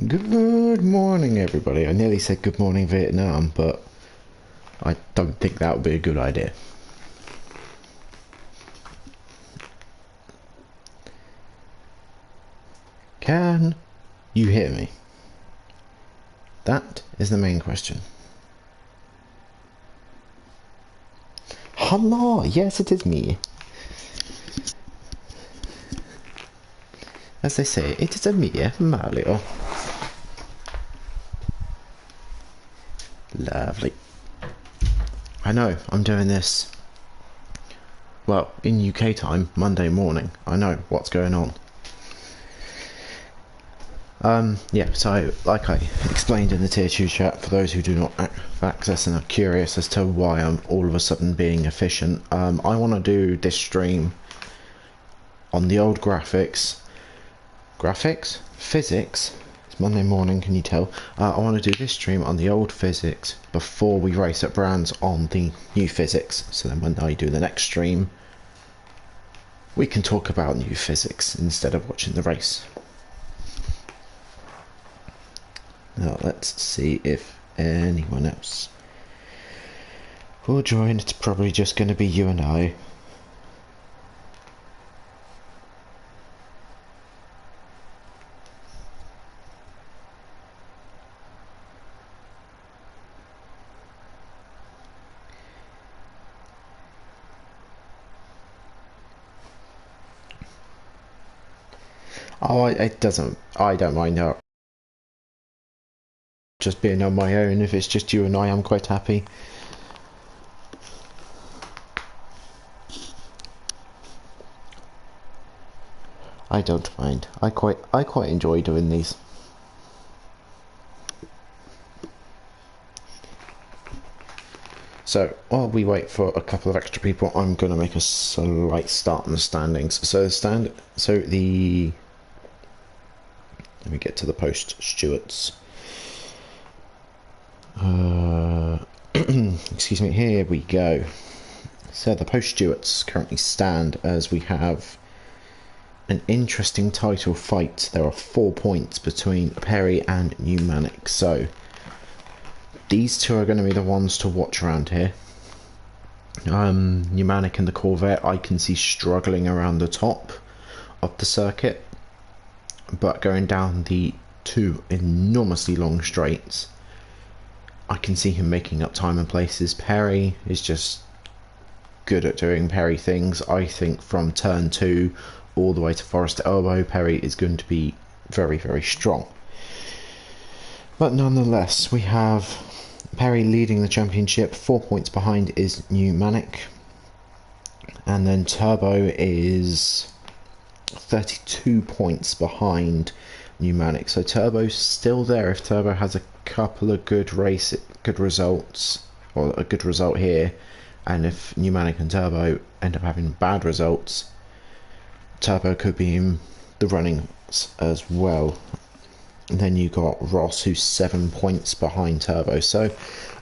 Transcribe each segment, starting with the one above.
Good morning, everybody. I nearly said good morning, Vietnam, but I don't think that would be a good idea. Can you hear me? That is the main question. Hello, yes, it is me. As they say, it is a me, Mario. Lovely. I know, I'm doing this, well, in UK time, Monday morning. I know what's going on. Yeah, so like I explained in the tier 2 chat, for those who do not have access and are curious as to why I'm all of a sudden being efficient, I want to do this stream on the old physics, it's Monday morning, can you tell? I want to do this stream on the old physics before we race at Brands on the new physics, so then when I do the next stream, we can talk about new physics instead of watching the race. Now let's see if anyone else will join. It's probably just going to be you and I. Oh, it doesn't. I don't mind that. Just being on my own. If it's just you and I, I'm quite happy. I don't mind. I quite enjoy doing these. So while we wait for a couple of extra people, I'm going to make a slight start in the standings. Let me get to the post stewards. Excuse me, here we go. So the post stewards currently stand as we have an interesting title fight. There are 4 points between Perry and Newmanic, so these two are going to be the ones to watch around here. Newmanic and the Corvette I can see struggling around the top of the circuit, but going down the two enormously long straights I can see him making up time and places. Perry is just good at doing Perry things. I think from turn 2 all the way to Forest Elbow, Perry is going to be very, very strong. But nonetheless, we have Perry leading the championship. 4 points behind is Newmanic. And then Turbo is 32 points behind Newmanic. So Turbo's still there if Turbo has a couple of good results, or a good result here, and if Newmanic and Turbo end up having bad results, Turbo could be in the running as well. And then you got Ross, who's 7 points behind Turbo. So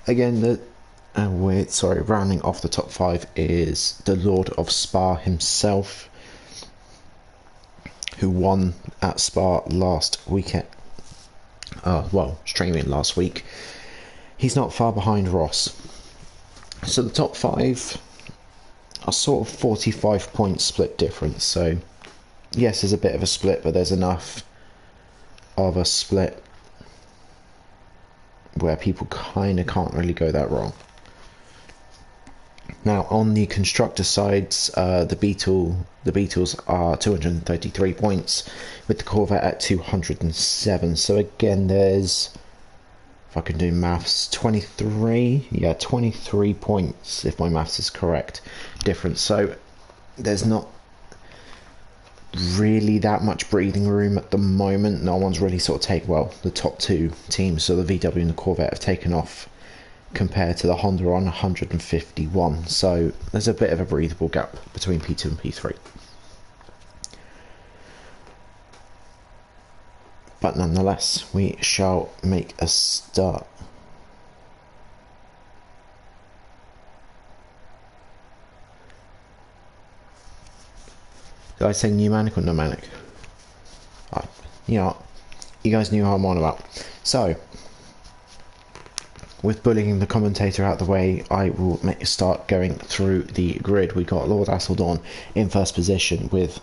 again, rounding off the top 5 is the Lord of Spa himself, who won at Spa last weekend. Streaming last week. He's not far behind Ross. So the top 5 are sort of 45 point split difference. So yes, there's a bit of a split, but there's enough of a split where people kind of can't really go that wrong. Now on the constructor sides, the Beetles are 233 points, with the Corvette at 207. So again, there's, if I can do maths, 23 points, if my maths is correct, difference. So there's not really that much breathing room at the moment. No one's really sort of the top 2 teams, so the VW and the Corvette, have taken off compared to the Honda on 151, so there's a bit of a breathable gap between P2 and P3. But nonetheless, we shall make a start. Did I say Newmanic or Nomanic? You guys knew how I'm on about. So, with bullying the commentator out the way, I will start going through the grid. We got Lord Asseldorn in first position with,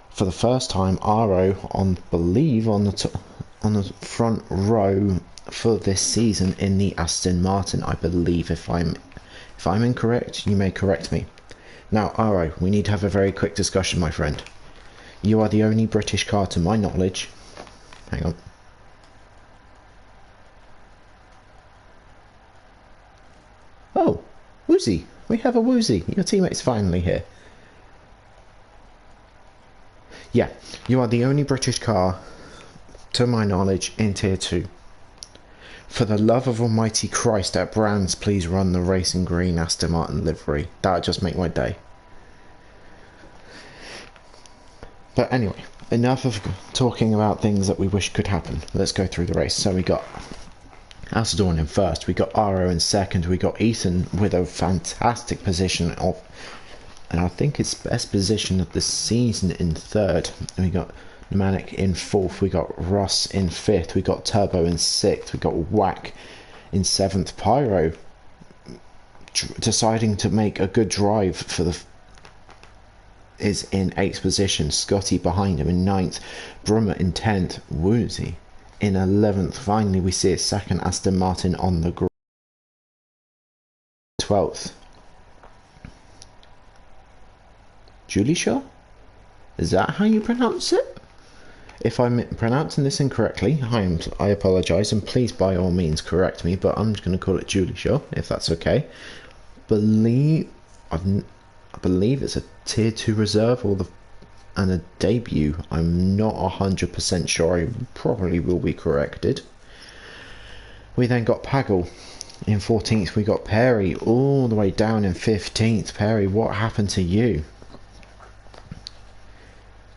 for the first time, Aero on, believe, on the front row for this season in the Aston Martin, I believe. If I'm incorrect, you may correct me. Now, Aero, we need to have a very quick discussion, my friend. You are the only British car, to my knowledge. Hang on. Oh, Woozy. We have a Woozy. Your teammate's finally here. Yeah, you are the only British car, to my knowledge, in Tier 2. For the love of almighty Christ, at Brands, please run the racing green Aston Martin livery. That would just make my day. But anyway, enough of talking about things that we wish could happen. Let's go through the race. So we got Asseldorn in first, we got Aero in second, we got Ethan with a fantastic position of, and I think it's best position of the season, in third. And we got Pneumatic in fourth, we got Ross in fifth, we got Turbo in sixth, we got Whack in seventh. Pyro deciding to make a good drive for the is in 8th position, Scotty behind him in 9th, Brummer in 10th, Woozy in 11th. Finally we see a second Aston Martin on the grid, 12th. Julie Shaw? Is that how you pronounce it? If I'm pronouncing this incorrectly, I apologise, and please by all means correct me, but I'm just going to call it Julie Shaw, if that's okay. I believe it's a Tier 2 reserve and a debut. I'm not 100% sure. I probably will be corrected. We then got Pagel in 14th. We got Perry all the way down in 15th. Perry, what happened to you?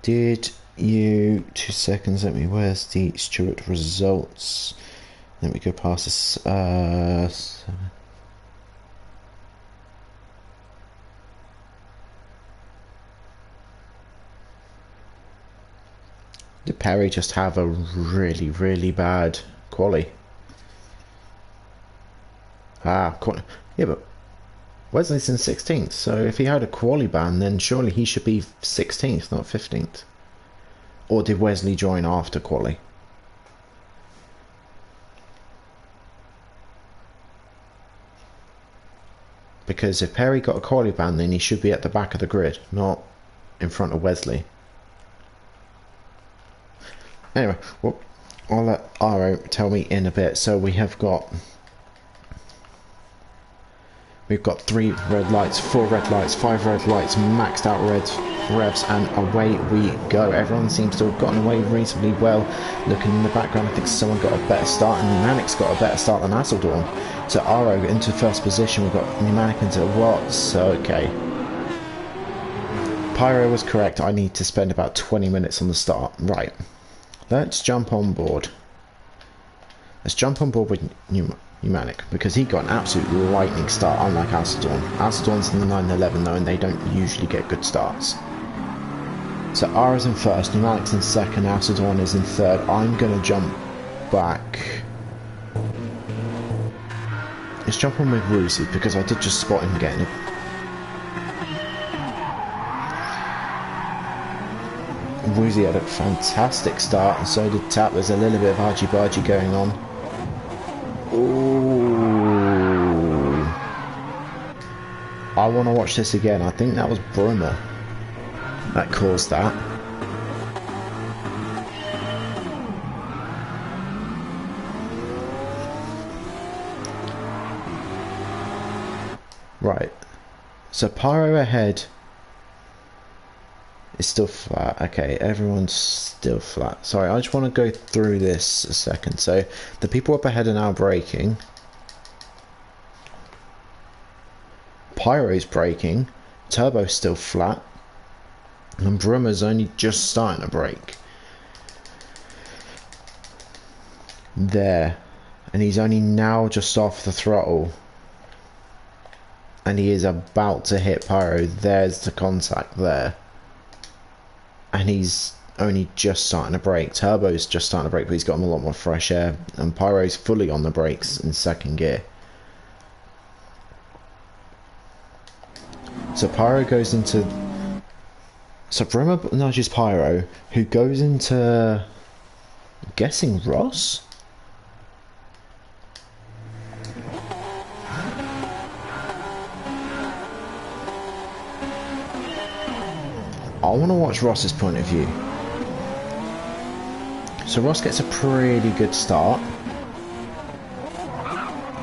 Did you... 2 seconds, where's the Stewart results? Let me go past this. 7. Did Perry just have a really, really bad quali? Yeah, but Wesley's in 16th, so if he had a quali ban, then surely he should be 16th, not 15th. Or did Wesley join after quali? Because if Perry got a quali ban, then he should be at the back of the grid, not in front of Wesley. Anyway, well, I'll let Aero tell me in a bit. So we've got 3 red lights, 4 red lights, 5 red lights, maxed out revs, and away we go. Everyone seems to have gotten away reasonably well. Looking in the background, I think someone got a better start, and Pneumatic's got a better start than Asseldorn. So Aero into first position, we've got Pneumatic into Watts. Okay. Pyro was correct. I need to spend about 20 minutes on the start. Right. Let's jump on board. Let's jump on board with Pneumatic, because he got an absolute lightning start, unlike Asseldorn. Asseldorn's in the 911 though, and they don't usually get good starts. So Ara's in first, Pneumatic's in second, Asseldorn is in third. I'm going to jump back. Let's jump on with Woozy, because I did just spot him getting it. Woozy had a fantastic start, and so did Tap. There's a little bit of argy-bargy going on. Ooh. I want to watch this again. I think that was Brummer that caused that. Right. So Pyro ahead. It's still flat. Okay, everyone's still flat. Sorry, I just want to go through this a second. So the people up ahead are now braking. Pyro's braking. Turbo's still flat. And Brummer's only just starting to brake. There. And he's only now just off the throttle. And he is about to hit Pyro. There's the contact there. And he's only just starting to brake. Turbo's just starting to brake, but he's got him a lot more fresh air. And Pyro's fully on the brakes in second gear. So Pyro goes into... So Brummer nudges Pyro, who goes into... I'm guessing Ross? I want to watch Ross's point of view. So Ross gets a pretty good start.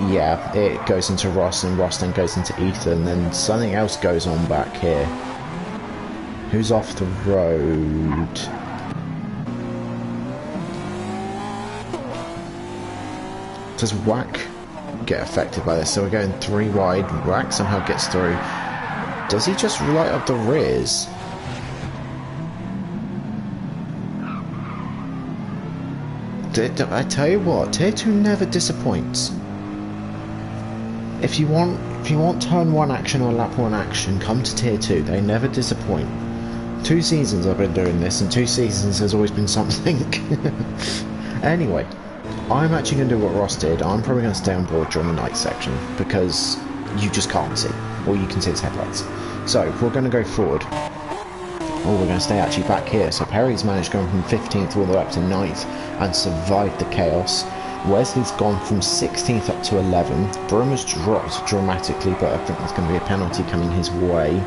Yeah, it goes into Ross, and Ross then goes into Ethan, then something else goes on back here. Who's off the road? Does Whack get affected by this? So we're going 3 wide. Whack somehow gets through. Does he just light up the rears? I tell you what, Tier 2 never disappoints. If you want turn 1 action or lap 1 action, come to Tier 2. They never disappoint. 2 seasons I've been doing this, and 2 seasons has always been something. Anyway, I'm actually going to do what Ross did. I'm probably going to stay on board during the night section, because you just can't see. All you can see is headlights. So, we're going to go forward. Oh, we're going to stay actually back here. So Perry's managed going from 15th all the way up to 9th and survived the chaos. Wesley's gone from 16th up to 11th. Brummer's dropped dramatically, but I think there's going to be a penalty coming his way.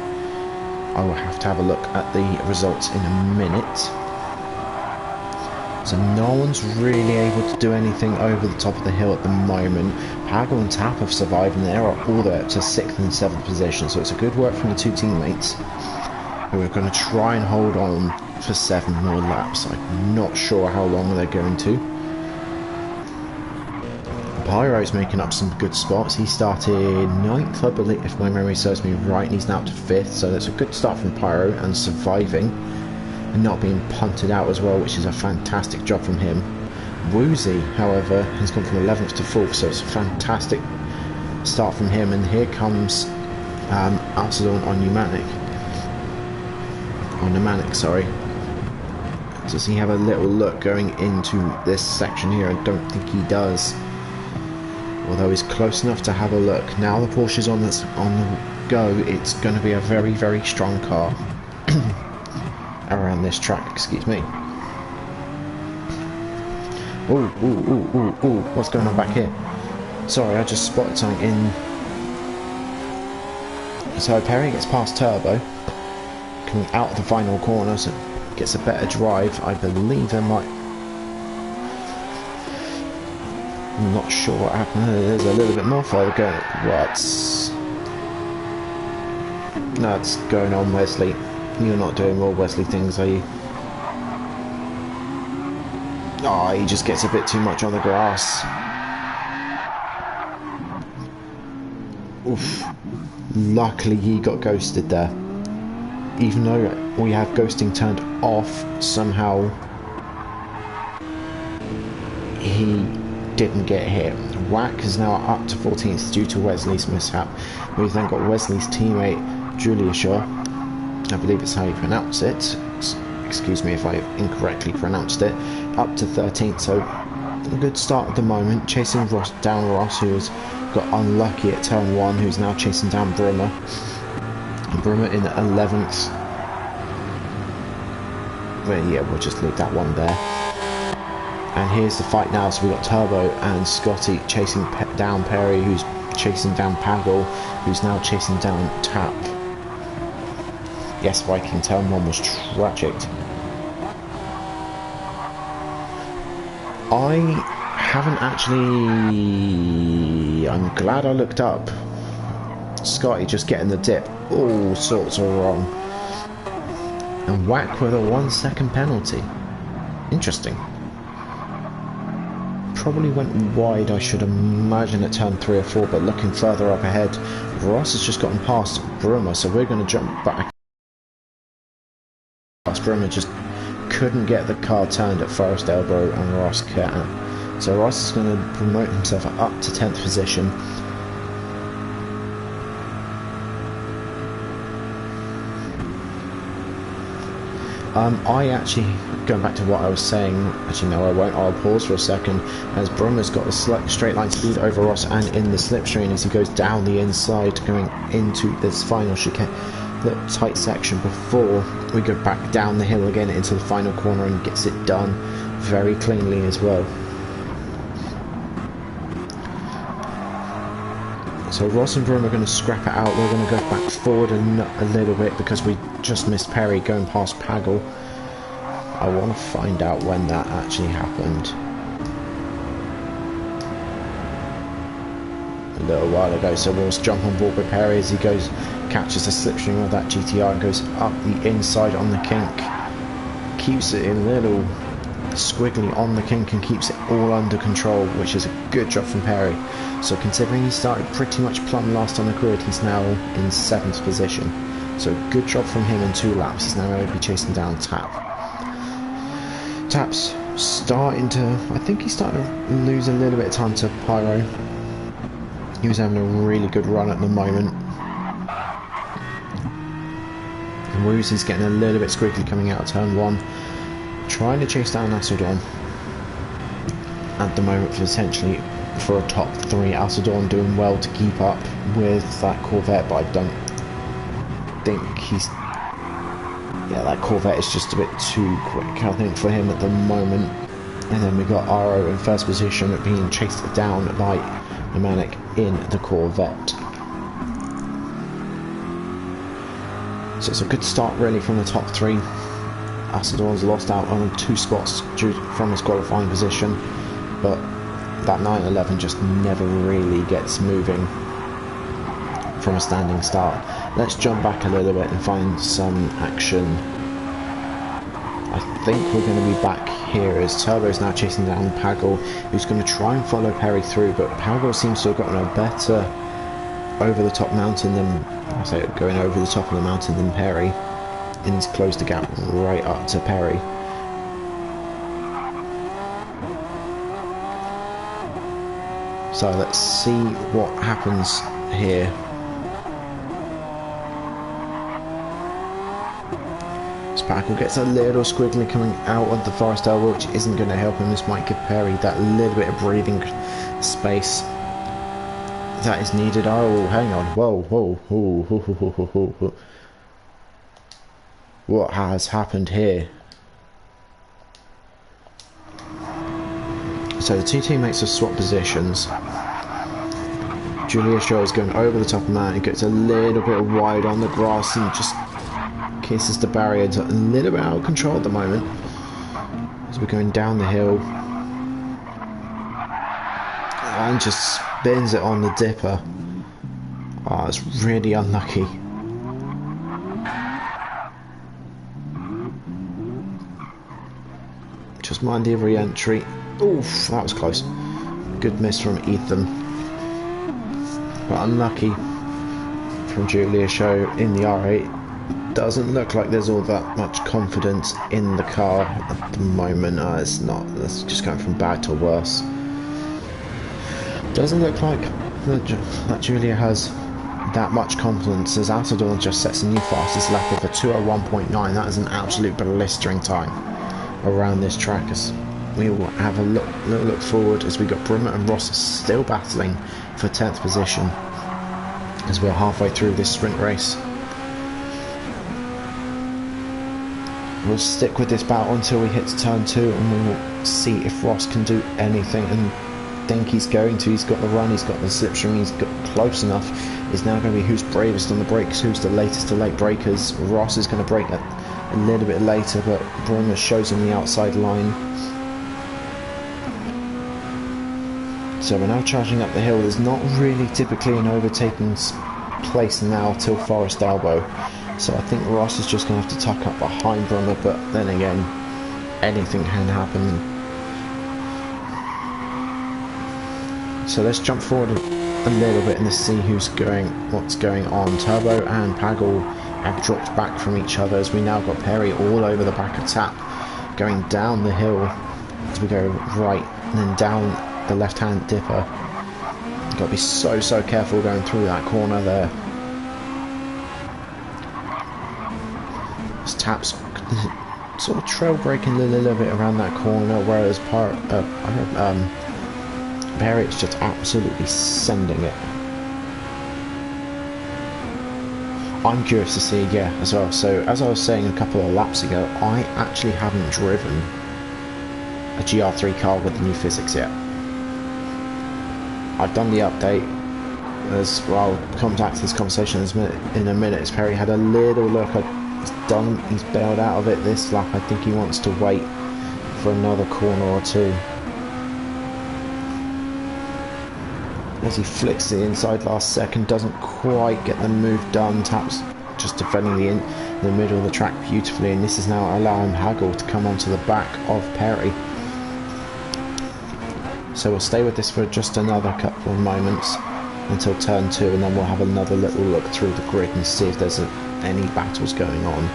I will have to have a look at the results in a minute. So no one's really able to do anything over the top of the hill at the moment. Pagel and Tap have survived, and they're all there to 6th and 7th position. So it's a good work from the 2 teammates, who are going to try and hold on for 7 more laps. I'm not sure how long they're going to. Pyro's making up some good spots. He started 9th, I believe, if my memory serves me right, and he's now up to 5th, so that's a good start from Pyro, and surviving and not being punted out as well, which is a fantastic job from him. Woozy, however, has gone from 11th to 4th, so it's a fantastic start from him, and here comes Alcedon on pneumatic, sorry. Does he have a little look going into this section here? I don't think he does. Although he's close enough to have a look. Now the Porsche's on the go, it's going to be a very, very strong car around this track, excuse me. Ooh, what's going on back here? Sorry, I just spotted something in... So Perry gets past Turbo, coming out of the final corner, so gets a better drive. I believe there might... I'm not sure what happened. There's a little bit more further going. What's... No, it's going on, Wesley. You're not doing more Wesley things, are you? Oh, he just gets a bit too much on the grass. Oof. Luckily he got ghosted there. Even though we have ghosting turned off, somehow he didn't get hit. Whack is now up to 14th due to Wesley's mishap. We've then got Wesley's teammate Julia Shaw, I believe it's how you pronounce it, excuse me if I incorrectly pronounced it, up to 13th, so a good start at the moment, chasing down Ross, who's got unlucky at turn 1, who's now chasing down Brummer. Brummer in 11th. Well, yeah, we'll just leave that one there. And here's the fight now, so we've got Turbo and Scotty chasing down Perry, who's chasing down Pagel, who's now chasing down Tap. Yes, Viking turn 1 was tragic. I haven't actually... I'm glad I looked up. Scotty just getting the dip. All sorts are wrong. And Whack with a 1 second penalty. Interesting. Probably went wide, I should imagine, at turn 3 or 4, but looking further up ahead, Ross has just gotten past Brummer, so we're going to jump back. Brummer just couldn't get the car turned at Forest Elbow, and Ross can. So Ross is going to promote himself up to 10th position. I actually, going back to what I was saying, actually no I won't, I'll pause for a second, as Brummer's got a straight line speed over Ross and in the slipstream as he goes down the inside going into this final chicane, the tight section before we go back down the hill again into the final corner, and gets it done very cleanly as well. So Ross and Broom are going to scrap it out. We're going to go back forward a little bit because we just missed Perry going past Pagel. I want to find out when that actually happened. A little while ago. So we'll jump on board with Perry as he goes, catches the slipstream of that GTR and goes up the inside on the kink. Keeps it in a little squiggly on the kink and keeps it all under control, which is a good job from Perry. So considering he started pretty much plumb last on the grid, he's now in 7th position. So good job from him in 2 laps. He's now going to be chasing down Tap. Tap's starting to, I think he's starting to lose a little bit of time to Pyro. He was having a really good run at the moment. And Woozy's getting a little bit squiggly coming out of turn 1. Trying to chase down Asseldorn at the moment for essentially for a top 3. Asseldorn doing well to keep up with that Corvette, but I don't think he's... Yeah, that Corvette is just a bit too quick, I think, for him at the moment. And then we got Aero in 1st position, being chased down by Manic in the Corvette. So it's a good start really from the top 3. Asseldorn's lost out on 2 spots from his qualifying position, but that 911 just never really gets moving from a standing start. Let's jump back a little bit and find some action. I think we're going to be back here as Turbo's now chasing down Pagel, who's going to try and follow Perry through, but Pagel seems to have gotten a better over the top mountain than, I say, going over the top of the mountain than Perry, and he's closed the gap right up to Perry. So let's see what happens here. Sparkle gets a little squiggly coming out of the forest elbow, which isn't going to help him. This might give Perry that little bit of breathing space that is needed. Oh, hang on. Whoa, whoa, whoa, whoa, whoa, whoa, whoa, whoa. What has happened here? So the 2 teammates have swapped positions. Julia Shaw is going over the top of that. He gets a little bit wide on the grass and just kisses the barrier. It's a little bit out of control at the moment as we're going down the hill, and just spins it on the dipper. Oh, it's really unlucky. Just mind the re-entry. Oof, that was close. Good miss from Ethan, but unlucky from Julia Show in the R8. Doesn't look like there's all that much confidence in the car at the moment. It's not. It's just going from bad to worse. Doesn't look like that Julia has that much confidence, as Asseldorn just sets a new fastest lap of a 2:01.9. That is an absolute blistering time around this track. As we will have a little look forward, as we got Brummer and Ross still battling for 10th position as we're halfway through this sprint race. We'll stick with this battle until we hit turn 2, and we will see if Ross can do anything, and think he's going to. He's got the run, he's got the slipstream, he's got close enough. It's now going to be who's bravest on the brakes, who's the latest to late breakers. Ross is going to brake a little bit later, but Brummer shows him the outside line. So we're now charging up the hill. There's not really typically an overtaking place now till Forest Elbow. So I think Ross is just going to have to tuck up behind Brummer, but then again, anything can happen. So let's jump forward a little bit and let's see what's going on. Turbo and Pagel have dropped back from each other, as we now got Perry all over the back of Tap, going down the hill as we go right and then down the left-hand dipper. Got to be so careful going through that corner there. As Tap's sort of trail braking a little bit around that corner, whereas Perry is just absolutely sending it. I'm curious to see, yeah, as well. So, as I was saying a couple of laps ago, I actually haven't driven a GR3 car with the new physics yet. I've done the update. As well, I'll come back to this conversation in a minute. As Perry had a little look, he's bailed out of it this lap. I think he wants to wait for another corner or two. As he flicks the inside last second, doesn't quite get the move done. Tap's just defending the middle of the track beautifully, and this is now allowing Hagel to come onto the back of Perry. So we'll stay with this for just another couple of moments until turn 2, and then we'll have another little look through the grid and see if there's any battles going on.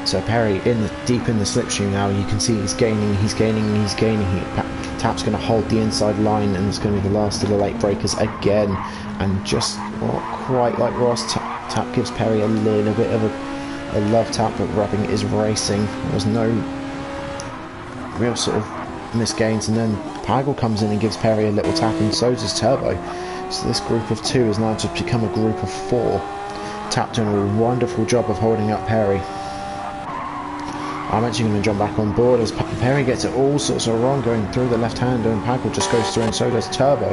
So Perry deep in the slipstream now. You can see he's gaining. Tap's going to hold the inside line, and it's going to be the last of the late breakers again. And just not quite like Ross, Tap gives Perry a little bit of a love tap, but rubbing is racing. There's no real sort of misgains, and then Pagel comes in and gives Perry a little tap, and so does Turbo. So this group of 2 has now just become a group of 4. Tap doing a wonderful job of holding up Perry. I'm actually going to jump back on board as Perry gets it all sorts of wrong going through the left hander, and Pagel just goes through, and so does Turbo.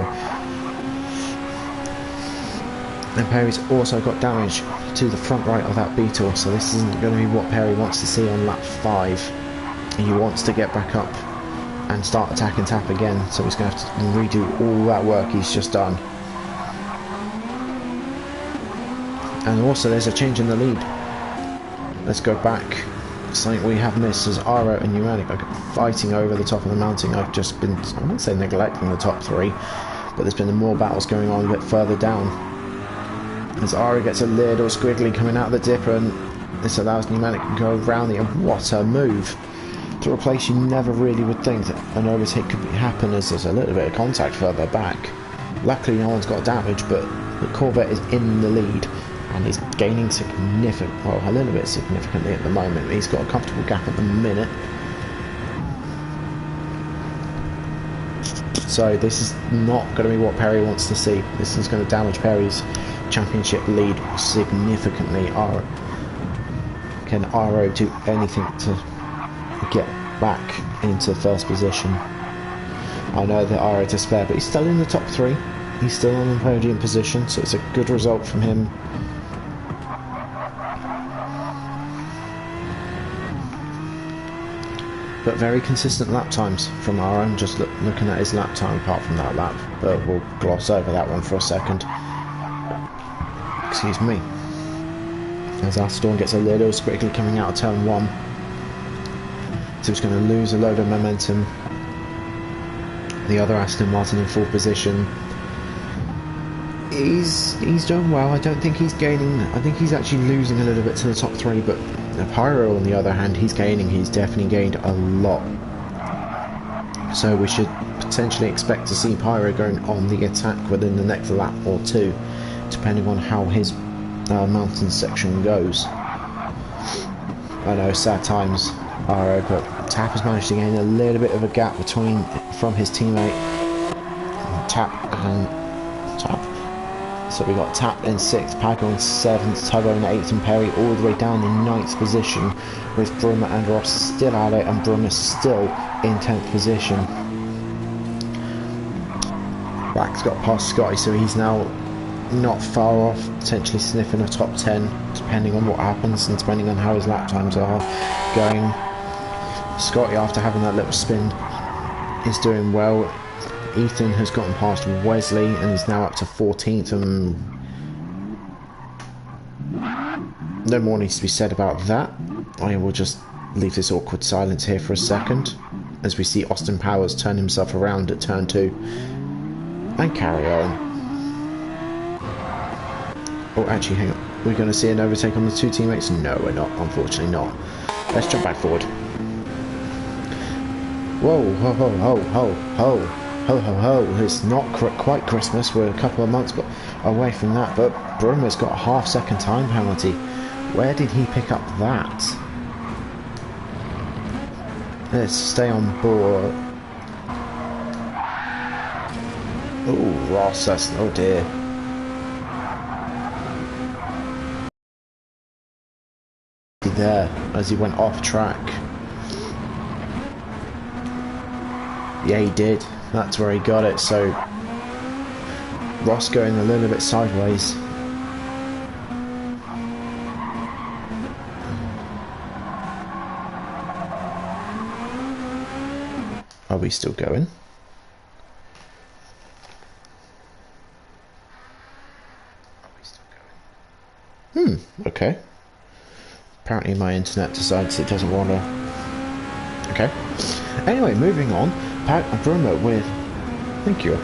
And Perry's also got damage to the front right of that Beetle, so this isn't going to be what Perry wants to see on lap 5. He wants to get back up and start attacking Tap again, so he's going to have to redo all that work he's just done. And also there's a change in the lead. Let's go back. Something we have missed is Aero and Pneumatic are fighting over the top of the mounting. I've just been, I wouldn't say neglecting the top 3, but there's been more battles going on a bit further down. As Aero gets a little squiggly coming out of the dipper, and this allows Pneumatic to go around it, and what a move! To a place you never really would think that an overtake could happen, as there's a little bit of contact further back. Luckily no one's got damage, but the Corvette is in the lead. And he's gaining a little bit significantly at the moment. He's got a comfortable gap at the minute. So this is not going to be what Perry wants to see. This is going to damage Perry's championship lead significantly. Can Aero do anything to get back into first position? I know that Aero to spare, but he's still in the top 3. He's still on the podium position, so it's a good result from him. But very consistent lap times from Aero. Just looking at his lap time apart from that lap, but we'll gloss over that one for a second. Excuse me. As Aston gets a little squiggly coming out of turn 1. So he's going to lose a load of momentum. The other Aston Martin in 4th position. He's doing well. I don't think he's gaining. I think he's actually losing a little bit to the top 3, but Pyro on the other hand, he's gaining. He's definitely gained a lot. So we should potentially expect to see Pyro going on the attack within the next lap or 2, depending on how his mountain section goes. I know, sad times, Pyro, but Tap has managed to gain a little bit of a gap from his teammate Tap and Tap. So we got Tap in 6th, Pago in 7th, Turbo in 8th, and Perry all the way down in 9th position, with Brummer and Ross still at it, and Brummer still in 10th position. Back's got past Scotty, so he's now not far off, potentially sniffing a top 10, depending on what happens and depending on how his lap times are going. Scotty, after having that little spin, is doing well. Ethan has gotten past Wesley and is now up to 14th, and no more needs to be said about that. I will just leave this awkward silence here for a second as we see Austin Powers turn himself around at turn 2 and carry on. Oh, actually, hang on. We're going to see an overtake on the 2 teammates? No, we're not. Unfortunately not. Let's jump back forward. Whoa, ho, ho, ho, ho, ho. Ho ho ho, it's not quite Christmas, we're a couple of months away from that, but Bruma's got a half-second time penalty. Where did he pick up that? Let's stay on board. Oh, Ross, that's, oh dear. There, as he went off track. Yeah, he did. That's where he got it, so Ross going a little bit sideways. Are we still going? Okay. Apparently my internet decides it doesn't want to... Okay. Anyway, moving on. Bruma with... Thank you.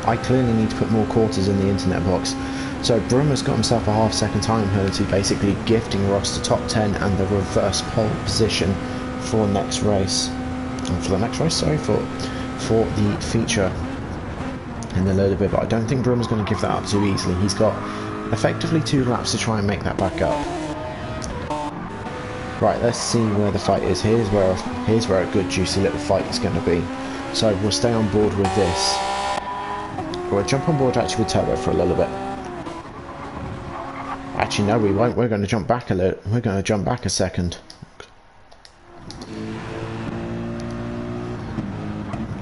I clearly need to put more quarters in the internet box. So Bruma's got himself a half-second time penalty, basically gifting Ross the top 10 and the reverse pole position for next race. For the next race, sorry, for the feature in a little bit. But I don't think Bruma's going to give that up too easily. He's got effectively 2 laps to try and make that back up. Right, let's see where the fight is. Here's where a good juicy little fight is going to be. So we'll stay on board with this. We'll jump on board actually with Turbo for a little bit. Actually no, we won't. We're going to jump back a little. We're going to jump back a second.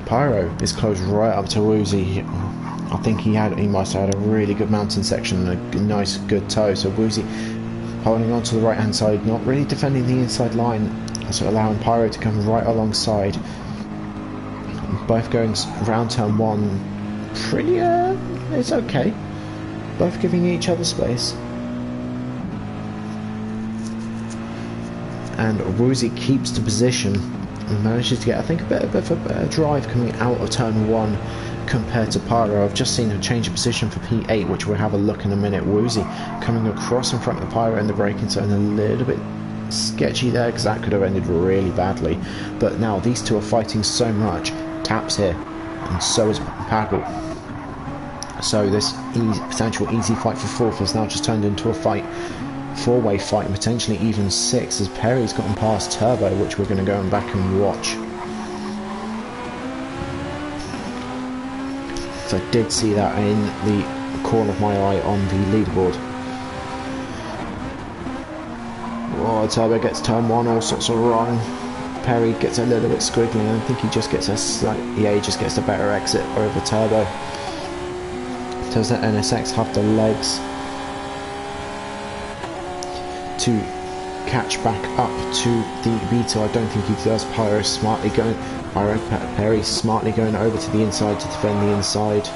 Pyro is close right up to Woozy. I think he must have had a really good mountain section and a nice good toe. So Woozy holding on to the right hand side, not really defending the inside line, so allowing Pyro to come right alongside. Both going round turn 1 pretty, it's okay. Both giving each other space. And Woozy keeps the position and manages to get, I think, a bit of a better drive coming out of turn 1 compared to Pyro. I've just seen a change of position for P8, which we'll have a look in a minute. Woozy coming across in front of Pyro in the braking zone, a little bit sketchy there because that could have ended really badly. But now these two are fighting so much. Tap's here, and so is Pagel. So this potential easy fight for 4th has now just turned into a fight, 4-way fight, potentially even 6, as Perry's gotten past Turbo, which we're going to go back and watch. So I did see that in the corner of my eye on the leaderboard. Oh, Turbo gets turn 1 all sorts of wrong. Perry gets a little bit squiggly, and I think he just gets he just gets the better exit over Turbo. Does that NSX have the legs to catch back up to the Beetle? I don't think he does. Perry smartly going over to the inside to defend the inside.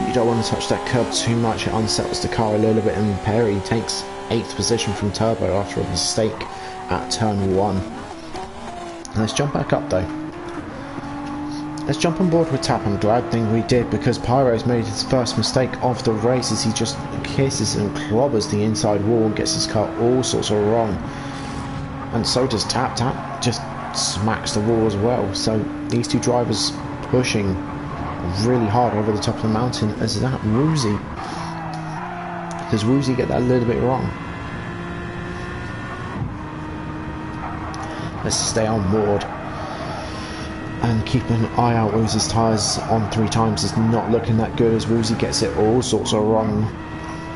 You don't want to touch that curb too much, it unsettles the car a little bit, and Perry takes 8th position from Turbo after a mistake at turn 1. Let's jump back up though. Let's jump on board with Tap. I'm glad thing we did, because Pyro's made his first mistake of the race as he just kisses and clobbers the inside wall, gets his car all sorts of wrong. And so does Tap. Tap just smacks the wall as well. So these two drivers pushing really hard over the top of the mountain. As that Woozy, does Woozy get that a little bit wrong? Let's stay on board and keep an eye out. Woozy's tyres on 3 times is not looking that good, as Woozy gets it all sorts of wrong,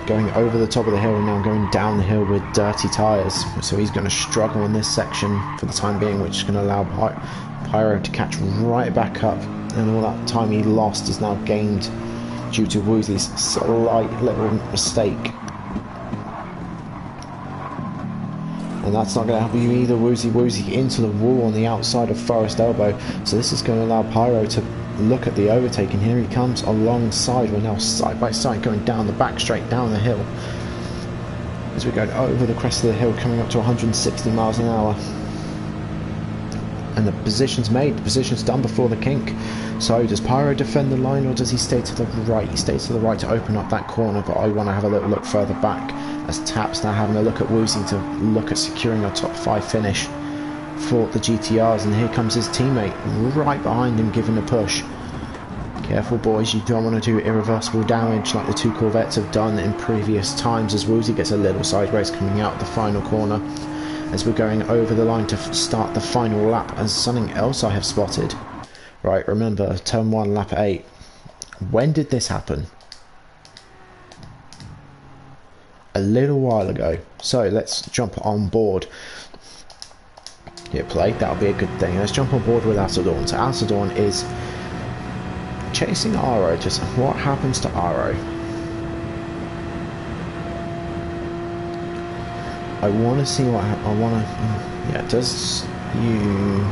going over the top of the hill and now going down the hill with dirty tyres. So he's going to struggle in this section for the time being, which is going to allow Pyro to catch right back up, and all that time he lost is now gained due to Woozy's slight little mistake. And that's not going to help you either. Woozy into the wall on the outside of Forest Elbow. So this is going to allow Pyro to look at the overtake, and here he comes alongside. We're now side by side going down the back straight down the hill as we're going over the crest of the hill, coming up to 160 miles an hour. And the position's made, the position's done before the kink. So does Pyro defend the line, or does he stay to the right? He stays to the right to open up that corner, but I want to have a little look further back, as Tap's now having a look at Woozy to look at securing a top 5 finish for the GTRs. And here comes his teammate right behind him giving a push. Careful boys, you don't want to do irreversible damage like the two Corvettes have done in previous times, as Woozy gets a little sideways coming out the final corner as we're going over the line to start the final lap. And something else I have spotted. Right, remember, turn 1, lap 8. When did this happen? A little while ago. So let's jump on board. Hit play, that'll be a good thing. Let's jump on board with Asadorn. So Asadorn is chasing Aero. Just what happens to Aero? I want to see what I want to. Yeah, does you?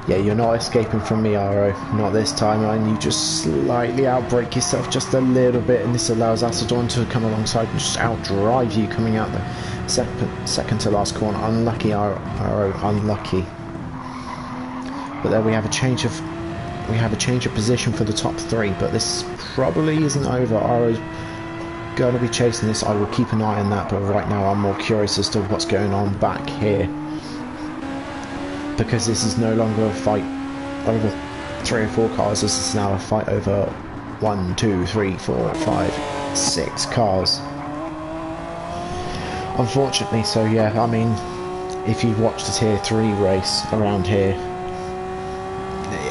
Yeah, you're not escaping from me, Aero. Not this time, and you just slightly outbrake yourself just a little bit, and this allows Asadorn to come alongside and just outdrive you coming out the second to last corner. Unlucky, Aero, unlucky. But there we have a change of position for the top 3, but this probably isn't over. Aero's going to be chasing this. I will keep an eye on that, but right now I'm more curious as to what's going on back here, because this is no longer a fight over 3 or 4 cars. This is now a fight over 1, 2, 3, 4, 5, 6 cars, unfortunately. So yeah, I mean, if you've watched the tier 3 race around here,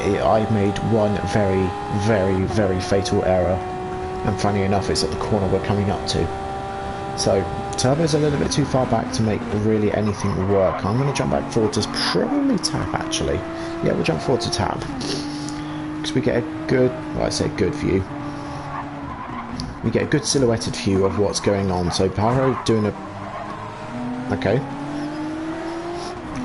I made one very, very, very fatal error, and funny enough it's at the corner we're coming up to. So Turbo's a little bit too far back to make really anything work. I'm going to jump back forward to probably tap, actually. Yeah, we'll jump forward to tap, because we get a good, well, I say good view. We get a good silhouetted view of what's going on. So Pyro doing a... Okay.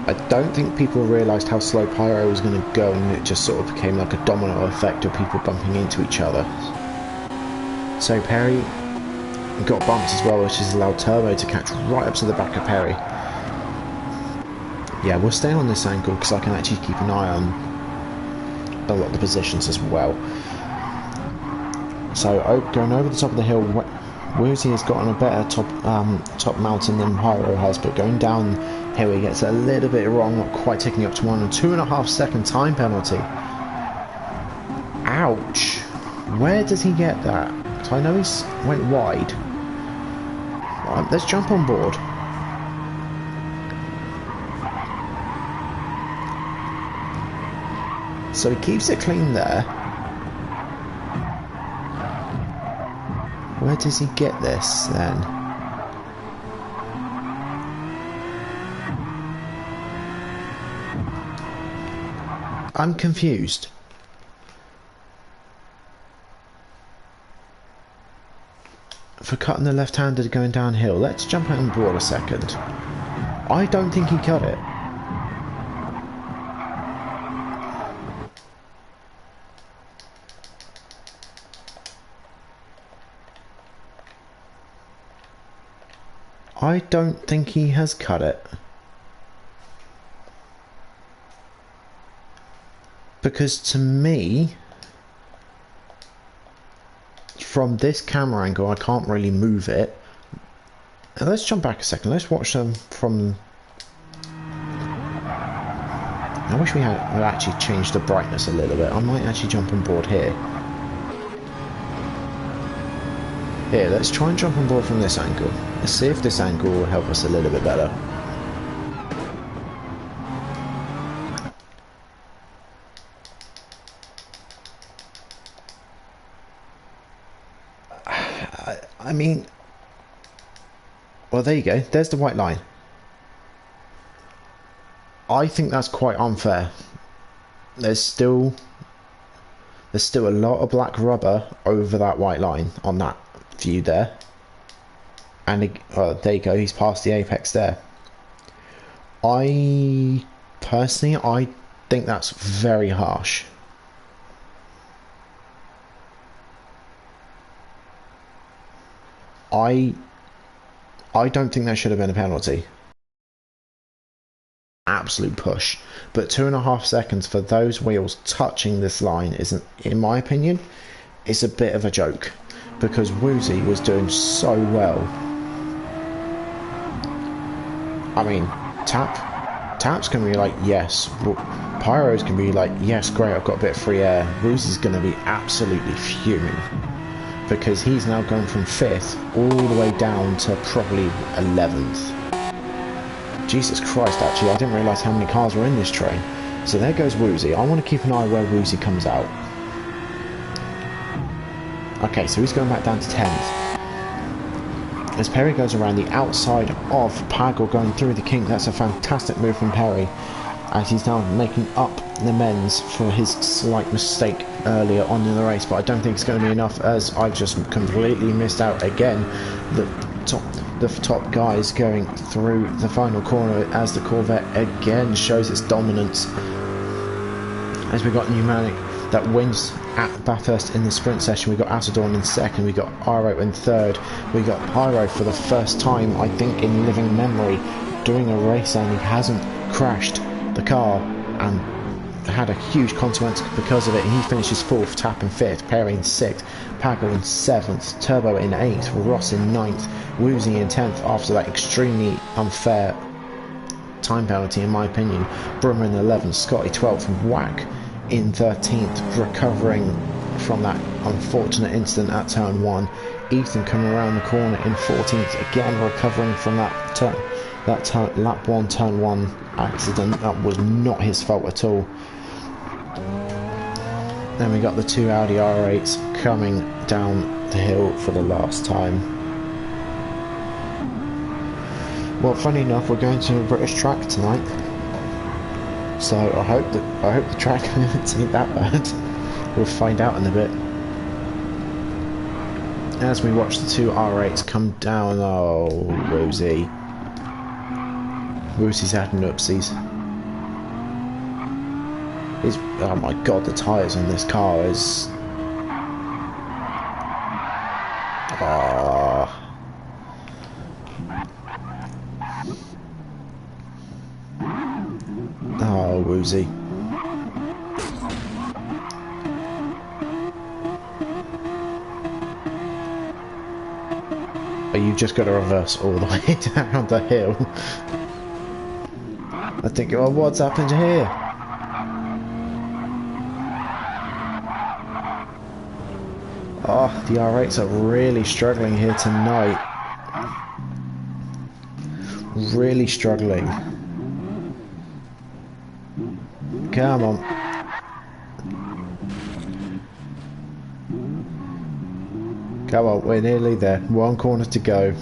I don't think people realised how slow Pyro was going to go, and it just sort of became like a domino effect of people bumping into each other. So Perry got bumps as well, which has allowed Turbo to catch right up to the back of Perry. Yeah, we'll stay on this angle because I can actually keep an eye on a lot of the positions as well. So going over the top of the hill, Woozy has gotten a better top mountain than Pyro has, but going down here he gets a little bit wrong, not quite taking up to 1 and 2.5 second time penalty. Ouch! Where does he get that? So I know he went wide. Right, let's jump on board. So he keeps it clean there. Where does he get this then? I'm confused. For cutting the left-hander going downhill, let's jump on board a second. I don't think he cut it. I don't think he has cut it. Because to me, from this camera angle, I can't really move it. Now let's jump back a second. Let's watch them from... I wish we had actually changed the brightness a little bit. I might actually jump on board here. Here, let's try and jump on board from this angle. Let's see if this angle will help us a little bit better. I mean, well, there you go. There's the white line. I think that's quite unfair. There's still a lot of black rubber over that white line on that view there. And there you go. He's past the apex there. I think that's very harsh. I don't think that should have been a penalty. Absolute push. But 2.5 seconds for those wheels touching this line isn't, in my opinion, it's a bit of a joke. Because Woozy was doing so well. I mean, Tap's going to be like, yes, Pyro's going to be like, yes, great, I've got a bit of free air. Woozy's going to be absolutely fuming, because he's now going from 5th all the way down to probably 11th. Jesus Christ, actually, I didn't realise how many cars were in this train. So there goes Woozy. I want to keep an eye where Woozy comes out. Okay, so he's going back down to 10th. As Perry goes around the outside of Pagel going through the kink, that's a fantastic move from Perry, as he's now making up the amends for his slight mistake earlier on in the race, but I don't think it's going to be enough, as I've just completely missed out again. The top guys going through the final corner, as the Corvette again shows its dominance, as we got Pneumatic that wins at Bathurst in the sprint session. We got Atadorn in 2nd, we got Aero in 3rd, we got Pyro for the first time, I think, in living memory, doing a race, and he hasn't crashed the car and had a huge consequence because of it. He finishes 4th, Tap in 5th, Perry in 6th, Pagel in 7th, Turbo in 8th, Ross in 9th, Woozy in 10th after that extremely unfair time penalty in my opinion, Brummer in 11th, Scotty 12th, and Whack in 13th, recovering from that unfortunate incident at turn 1. Ethan coming around the corner in 14th, again recovering from that lap 1, turn 1 accident. That was not his fault at all. Then we got the 2 Audi R8s coming down the hill for the last time. Well, funny enough, we're going to a British track tonight, so I hope the track isn't that bad. We'll find out in a bit. As we watch the 2 R8s come down, oh, Woozy. Woozy's had an oopsies. Oh my god, the tyres on this car is... Oh, Woozy. Oh, you've just got to reverse all the way down the hill. I think, oh, what's happened here? Oh, the R8s are really struggling here tonight. Really struggling. Come on. Come on, we're nearly there. 1 corner to go.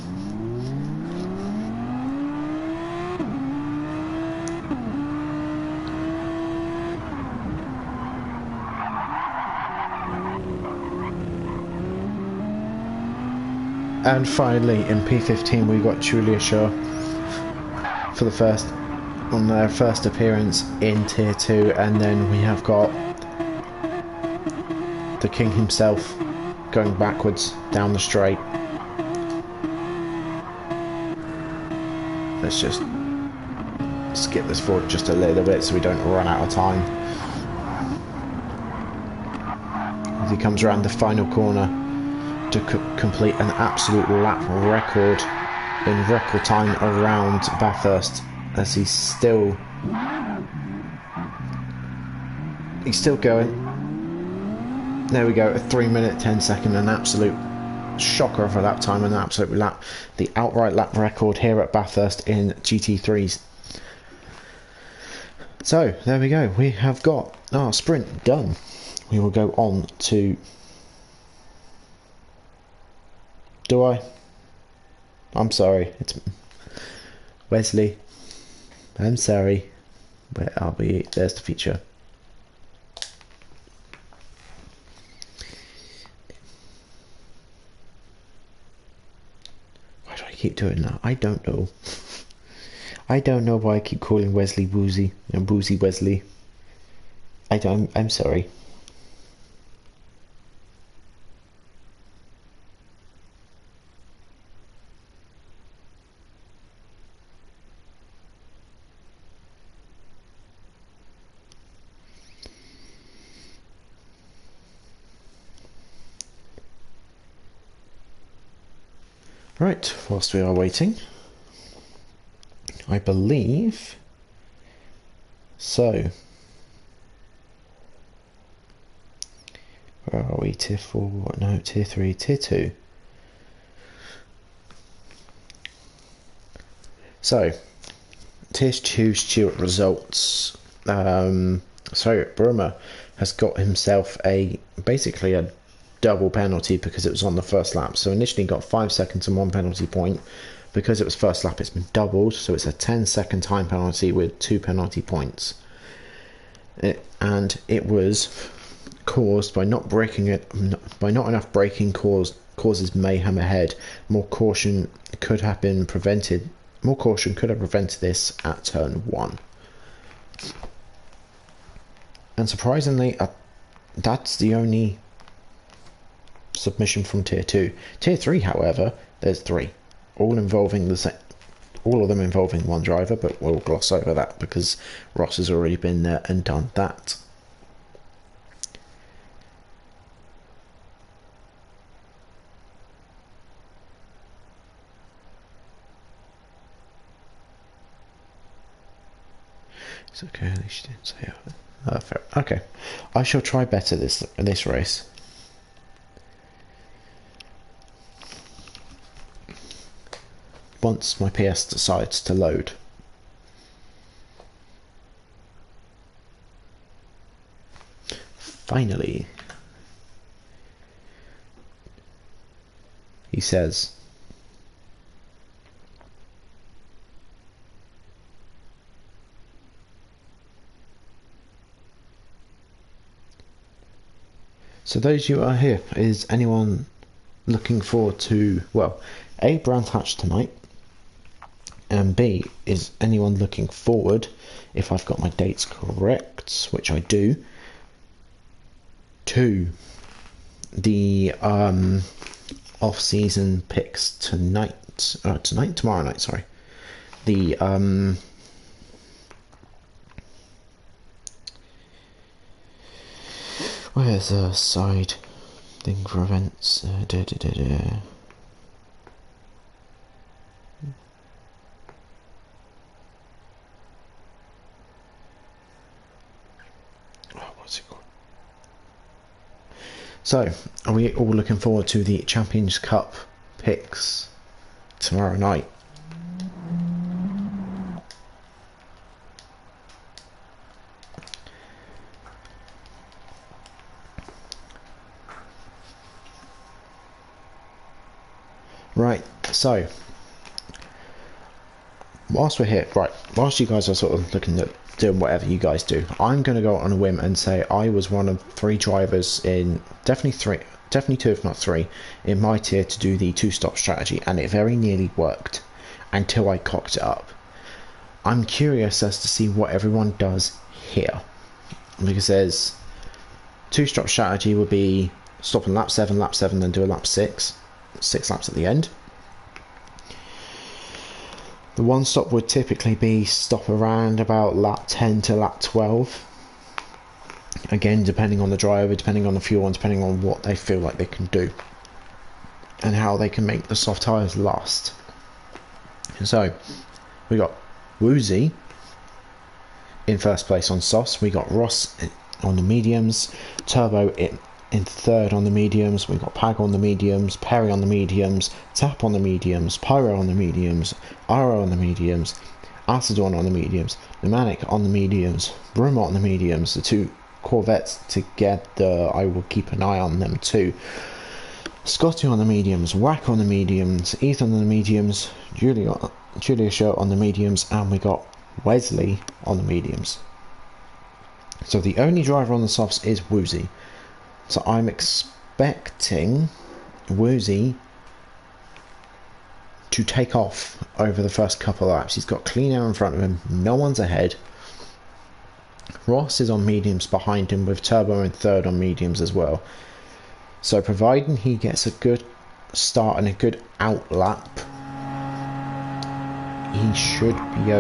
And finally, in P15, we got Julia Shaw for the first, on their first appearance in Tier 2, and then we have got the King himself going backwards down the straight. Let's just skip this forward just a little bit so we don't run out of time. As he comes around the final corner to complete an absolute lap record in record time around Bathurst, as he's still going. There we go, a 3-minute 10-second, an absolute shocker for that time, and an absolute lap, the outright lap record here at Bathurst in GT3s. So there we go, we have got our sprint done. We will go on to... Do I? I'm sorry. It's Wesley. I'm sorry. Where are we? There's the feature. Why do I keep doing that? I don't know. I don't know why I keep calling Wesley Woozy and Woozy Wesley. I'm sorry. Right, whilst we are waiting, I believe, so, we? Tier 4? No, Tier 3, Tier 2. So, Tier 2 Stewart results. So Brummer has got himself basically a double penalty because it was on the first lap. So initially got 5 seconds and 1 penalty point. Because it was first lap, it's been doubled, so it's a 10-second time penalty with 2 penalty points. And it was caused by not enough braking causes mayhem ahead. More caution could have prevented this at turn 1. And surprisingly, that's the only submission from Tier 2. Tier 3, however, there's 3. All of them involving one driver, but we'll gloss over that because Ross has already been there and done that. It's okay, at least you didn't say it. Fair. Okay, I shall try better this race. Once my PS decides to load. Finally, he says. So those you are here, is anyone looking forward to, well, A, Brand Hatch tonight, and B, is anyone looking forward, if I've got my dates correct, which I do, to the off-season picks tomorrow night, sorry. The where's a side thing for events? What's it called? So, are we all looking forward to the Champions Cup picks tomorrow night? Right, so whilst we're here, whilst you guys are sort of looking at doing whatever you guys do, I'm going to go on a whim and say I was one of 3 drivers in, definitely 2 if not 3, in my tier to do the 2-stop strategy, and it very nearly worked until I cocked it up. I'm curious as to see what everyone does here, because there's 2-stop strategy would be stop on lap 7, then do a lap 6 laps at the end. The 1-stop would typically be stop around about lap 10 to lap 12. Again, depending on the driver, depending on the fuel, and depending on what they feel like they can do and how they can make the soft tyres last. So we got Woozy in first place on softs. We got Ross on the mediums, Turbo in 3rd on the mediums. We got Pag on the mediums, Perry on the mediums, Tap on the mediums, Pyro on the mediums, Aero on the mediums, Acidon on the mediums, Pneumatic on the mediums, Brummer on the mediums. The 2 Corvettes together, I will keep an eye on them too. Scotty on the mediums, Whack on the mediums, Ethan on the mediums, Julia Shirt on the mediums, and we got Wesley on the mediums. So the only driver on the softs is Woozy. So I'm expecting Woozy to take off over the first couple of laps. He's got clean air in front of him, no one's ahead. Ross is on mediums behind him with Turbo in 3rd on mediums as well. So providing he gets a good start and a good out lap, he should be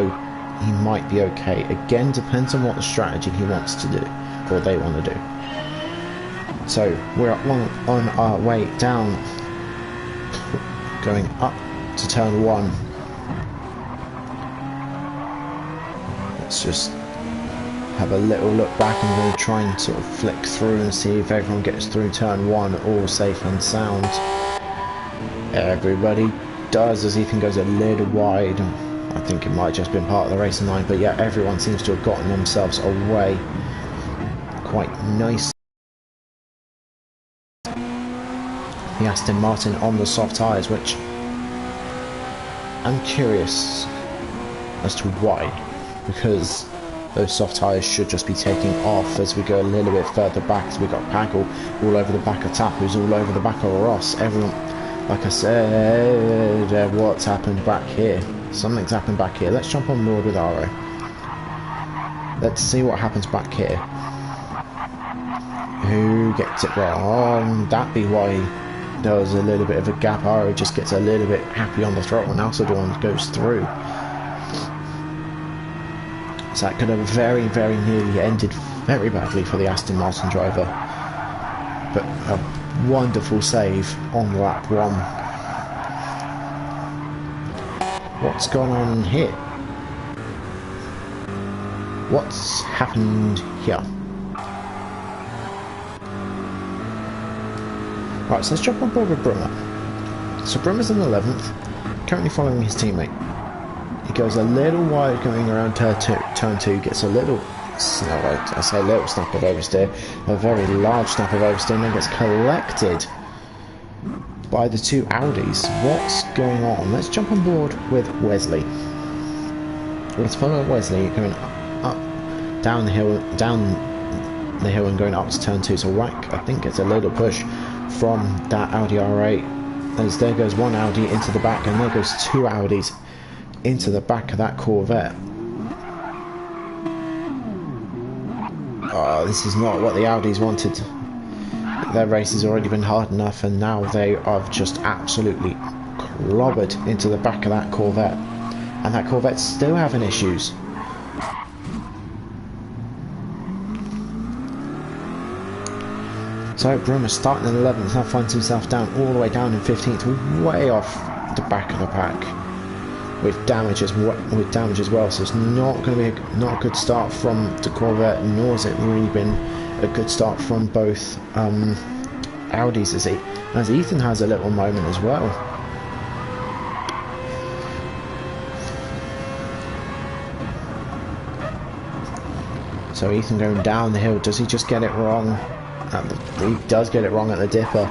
he might be okay. Again, depends on what the strategy he wants to do, or they want to do. So we're on our way down, going up to turn 1. Let's just Have a little look back. I'm going to try and sort of flick through and see if everyone gets through turn 1 all safe and sound. Everybody does, as Ethan goes a little wide. I think it might have just been part of the racing line, but yeah, everyone seems to have gotten themselves away quite nice. The Aston Martin on the soft tyres, which I'm curious as to why, because those soft tyres should just be taking off as we go a little bit further back, as we got Pagel all over the back of Tap, who's all over the back of Ross. Everyone, like I said, what's happened back here? Something's happened back here. Let's jump on board with Aero. Let's see what happens back here. Who gets it wrong? That'd be why there was a little bit of a gap. Aero just gets a little bit happy on the throttle and Alcedon goes through. So that could have very, very nearly ended very badly for the Aston Martin driver. But a wonderful save on lap 1. What's going on here? What's happened here? Right, so let's jump on board with Brummer. So Brummer's in 11th, currently following his teammate. He goes a little wide going around turn 2, gets a little, I say a little snap of oversteer, a very large snap of oversteer, and then gets collected by the 2 Audis. What's going on? Let's jump on board with Wesley. Let's follow Wesley going up, down the hill and going up to turn 2. So Whack, I think, gets a little push from that Audi R8, as there goes 1 Audi into the back, and there goes 2 Audis into the back of that Corvette. Oh, this is not what the Audis wanted. Their race has already been hard enough, and now they are just absolutely clobbered into the back of that Corvette, and that Corvette's still having issues. So Brummer starting in 11th, now finds himself down all the way down in 15th, way off the back of the pack, with damage as well. So it's not going to be not a good start from the Corvette, nor has it really been a good start from both Audis, as Ethan has a little moment as well. So Ethan going down the hill, does he just get it wrong? He does get it wrong at the dipper.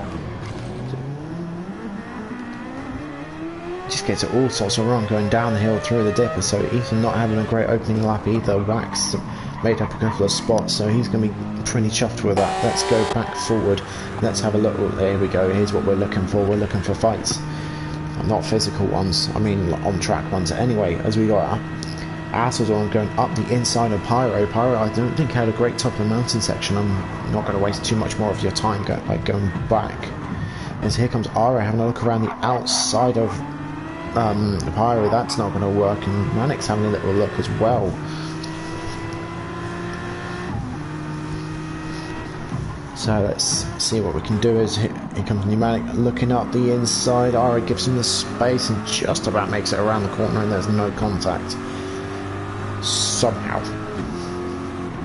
Just gets it all sorts of wrong going down the hill through the dipper. So Ethan not having a great opening lap either. Wax made up a couple of spots, so he's going to be pretty chuffed with that. Let's go back forward. Let's have a look. There we go. Here's what we're looking for. We're looking for fights. Not physical ones. I mean on track ones. Anyway, as we got Alcedon going up the inside of Pyro. Pyro, I don't think had a great top of the mountain section. I'm not going to waste too much more of your time by going back. As here comes Aero having a look around the outside of Pyro. That's not going to work, and Manic's having a little look as well. So let's see what we can do. As here comes Pneumatic looking up the inside. Aero gives him the space and just about makes it around the corner, and there's no contact. Somehow.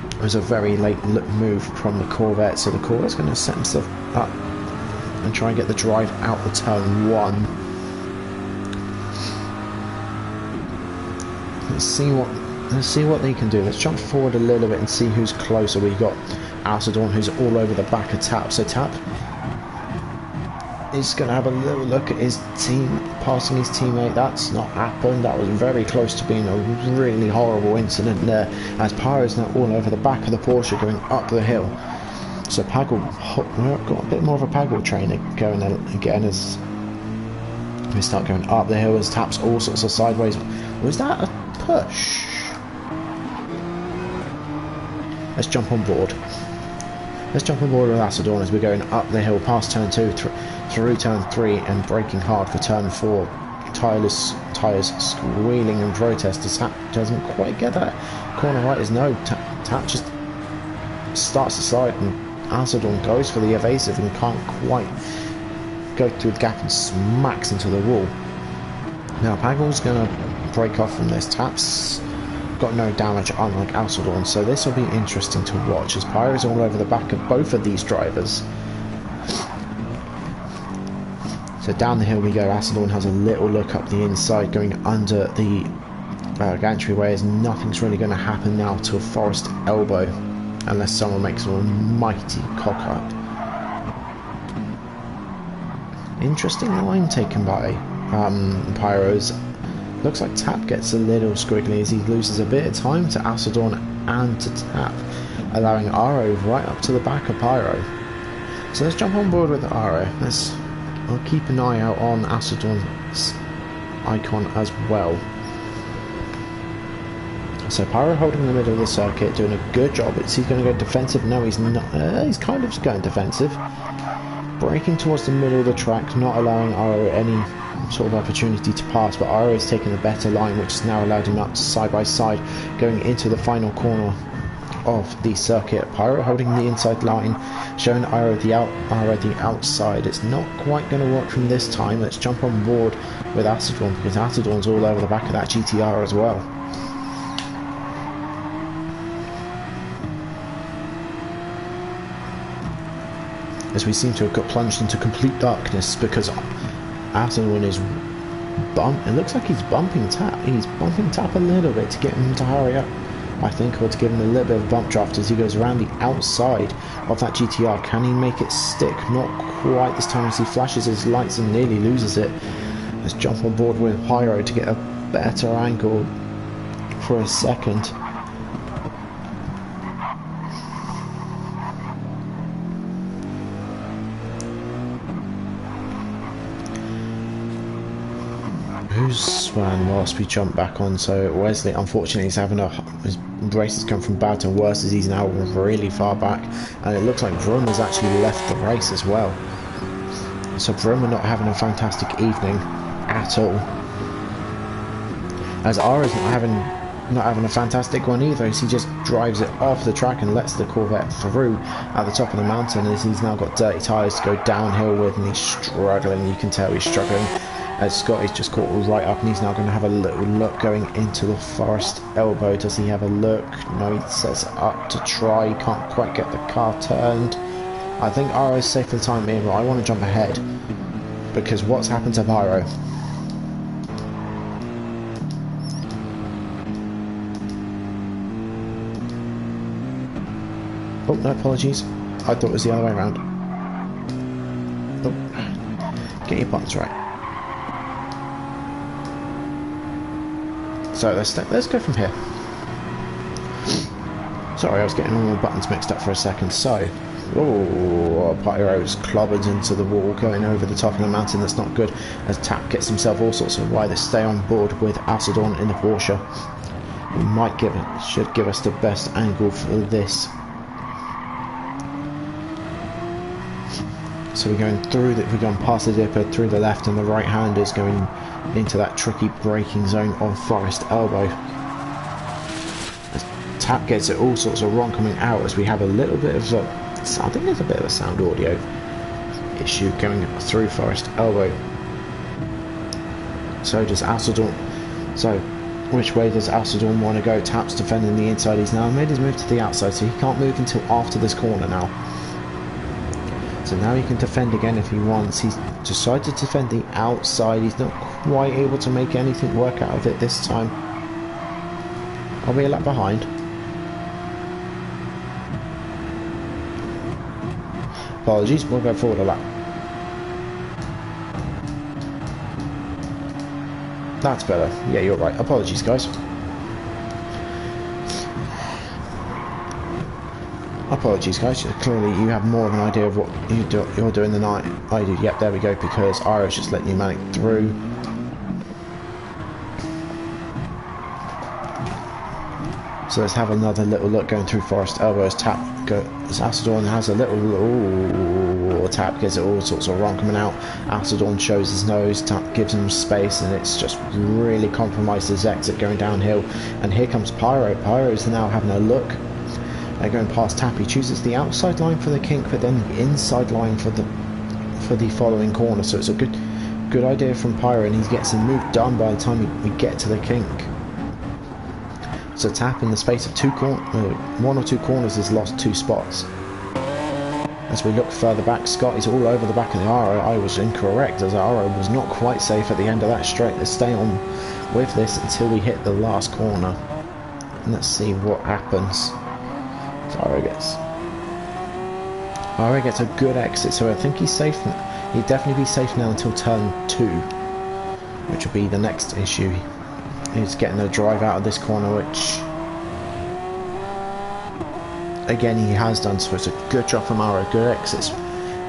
It was a very late move from the Corvette, so the Corvette's going to set himself up and try and get the drive out the turn 1. Let's see what they can do. Let's jump forward a little bit and see who's closer. We've got Alcedon, who's all over the back of Tap. So Tap is going to have a little look at his team, passing his teammate. That's not happened. That was very close to being a really horrible incident there, as Pyro's now all over the back of the Porsche going up the hill. So Pagel, we've got a bit more of a Pagel train going again as we start going up the hill, as Tap's all sorts of sideways. Was that a push? Let's jump on board. Let's jump on board with Alcedon as we're going up the hill past turn 2 through turn 3 and braking hard for turn 4. Tyres squealing in protest as Tap doesn't quite get that corner right. As no, Tap just starts to slide and Alcedon goes for the evasive and can't quite go through the gap and smacks into the wall. Now Pagel's going to break off from this. Tap's got no damage unlike Alcedon, so this will be interesting to watch as Pyro's all over the back of both of these drivers. So down the hill we go. Alcedon has a little look up the inside, going under the entryway, as nothing's really going to happen now till Forest Elbow, unless someone makes an almighty cock up. Interesting line taken by Pyro's. Looks like Tap gets a little squiggly as he loses a bit of time to Alcedon and to Tap, allowing Aero right up to the back of Pyro. So let's jump on board with Aero. I'll keep an eye out on Alcedon's icon as well. So Pyro holding in the middle of the circuit, doing a good job. He's going to go defensive. No, he's not. He's kind of going defensive. Braking towards the middle of the track, not allowing Aero any sort of opportunity to pass, but Aero is taking a better line, which has now allowed him up side by side, going into the final corner of the circuit. Pyro holding the inside line, showing Aero the outside. It's not quite going to work from this time. Let's jump on board with Alcedon, because Alcedon's all over the back of that GTR as well. As we seem to have got plunged into complete darkness, because Alcedon is it looks like he's bumping Tap. He's bumping Tap a little bit to get him to hurry up, I think, or to give him a little bit of bump draft as he goes around the outside of that GTR. Can he make it stick? Not quite this time, as he flashes his lights and nearly loses it. Let's jump on board with Pyro to get a better angle for a second. Who's swam whilst we jump back on? So Wesley, unfortunately, is having his race has come from bad to worse as he's now really far back, and it looks like Vroom has actually left the race as well. So Vroom are not having a fantastic evening at all, as Ara's not having a fantastic one either, as he just drives it off the track and lets the Corvette through at the top of the mountain, as he's now got dirty tyres to go downhill with, and he's struggling. You can tell he's struggling. As Scotty's just caught right up, and he's now going to have a little look going into the Forest Elbow. Does he have a look? No, he sets it up to try. He can't quite get the car turned. I think Pyro is safe for the time being, but I want to jump ahead, because what's happened to Pyro? Oh, no, apologies. I thought it was the other way around. Oh, get your buttons right. So let's go from here. Sorry, I was getting all the buttons mixed up for a second. So, oh, Pyro's clobbered into the wall, going over the top of the mountain. That's not good, as Tap gets himself all sorts of why they stay on board with Alcedon in the Porsche. It should give us the best angle for this. So we're going past the dipper, through the left, and the right hand is going into that tricky braking zone of Forest Elbow. As Tap gets it all sorts of wrong coming out, as we have a little bit of I think there's a bit of a sound audio issue going through Forest Elbow. So does Alcedon. So which way does Alcedon want to go? Tap's defending the inside. He's now made his move to the outside, so he can't move until after this corner now. So now he can defend again if he wants. He's decided to defend the outside. He's not quite able to make anything work out of it this time. Are we a lap behind? Apologies, we'll go forward a lap. That's better. Yeah, you're right. Apologies, guys. Apologies, guys. Clearly, you have more of an idea of what you're doing than I do. Yep, there we go, because Aero's just letting Pneumatic through. So let's have another little look going through Forest Elbow as Alcedon has a little Tap gets it all sorts of wrong coming out. Alcedon shows his nose, Tap gives him space, and it's just really compromised his exit going downhill. And here comes Pyro. Pyro is now having a look. They're going past Tap. He chooses the outside line for the kink, but then the inside line for the following corner. So it's a good idea from Pyro, and he gets a move done by the time we get to the kink. So Tap, in the space of one or two corners, has lost 2 spots. As we look further back, Scott is all over the back of the Aero. I was incorrect, as Aero was not quite safe at the end of that straight. Let's stay on with this until we hit the last corner. And let's see what happens. Aero gets a good exit, so I think he's safe. He'd definitely be safe now until turn 2, which will be the next issue. He's getting a drive out of this corner, which again he has done, so it's a good job from Aero. Good exits,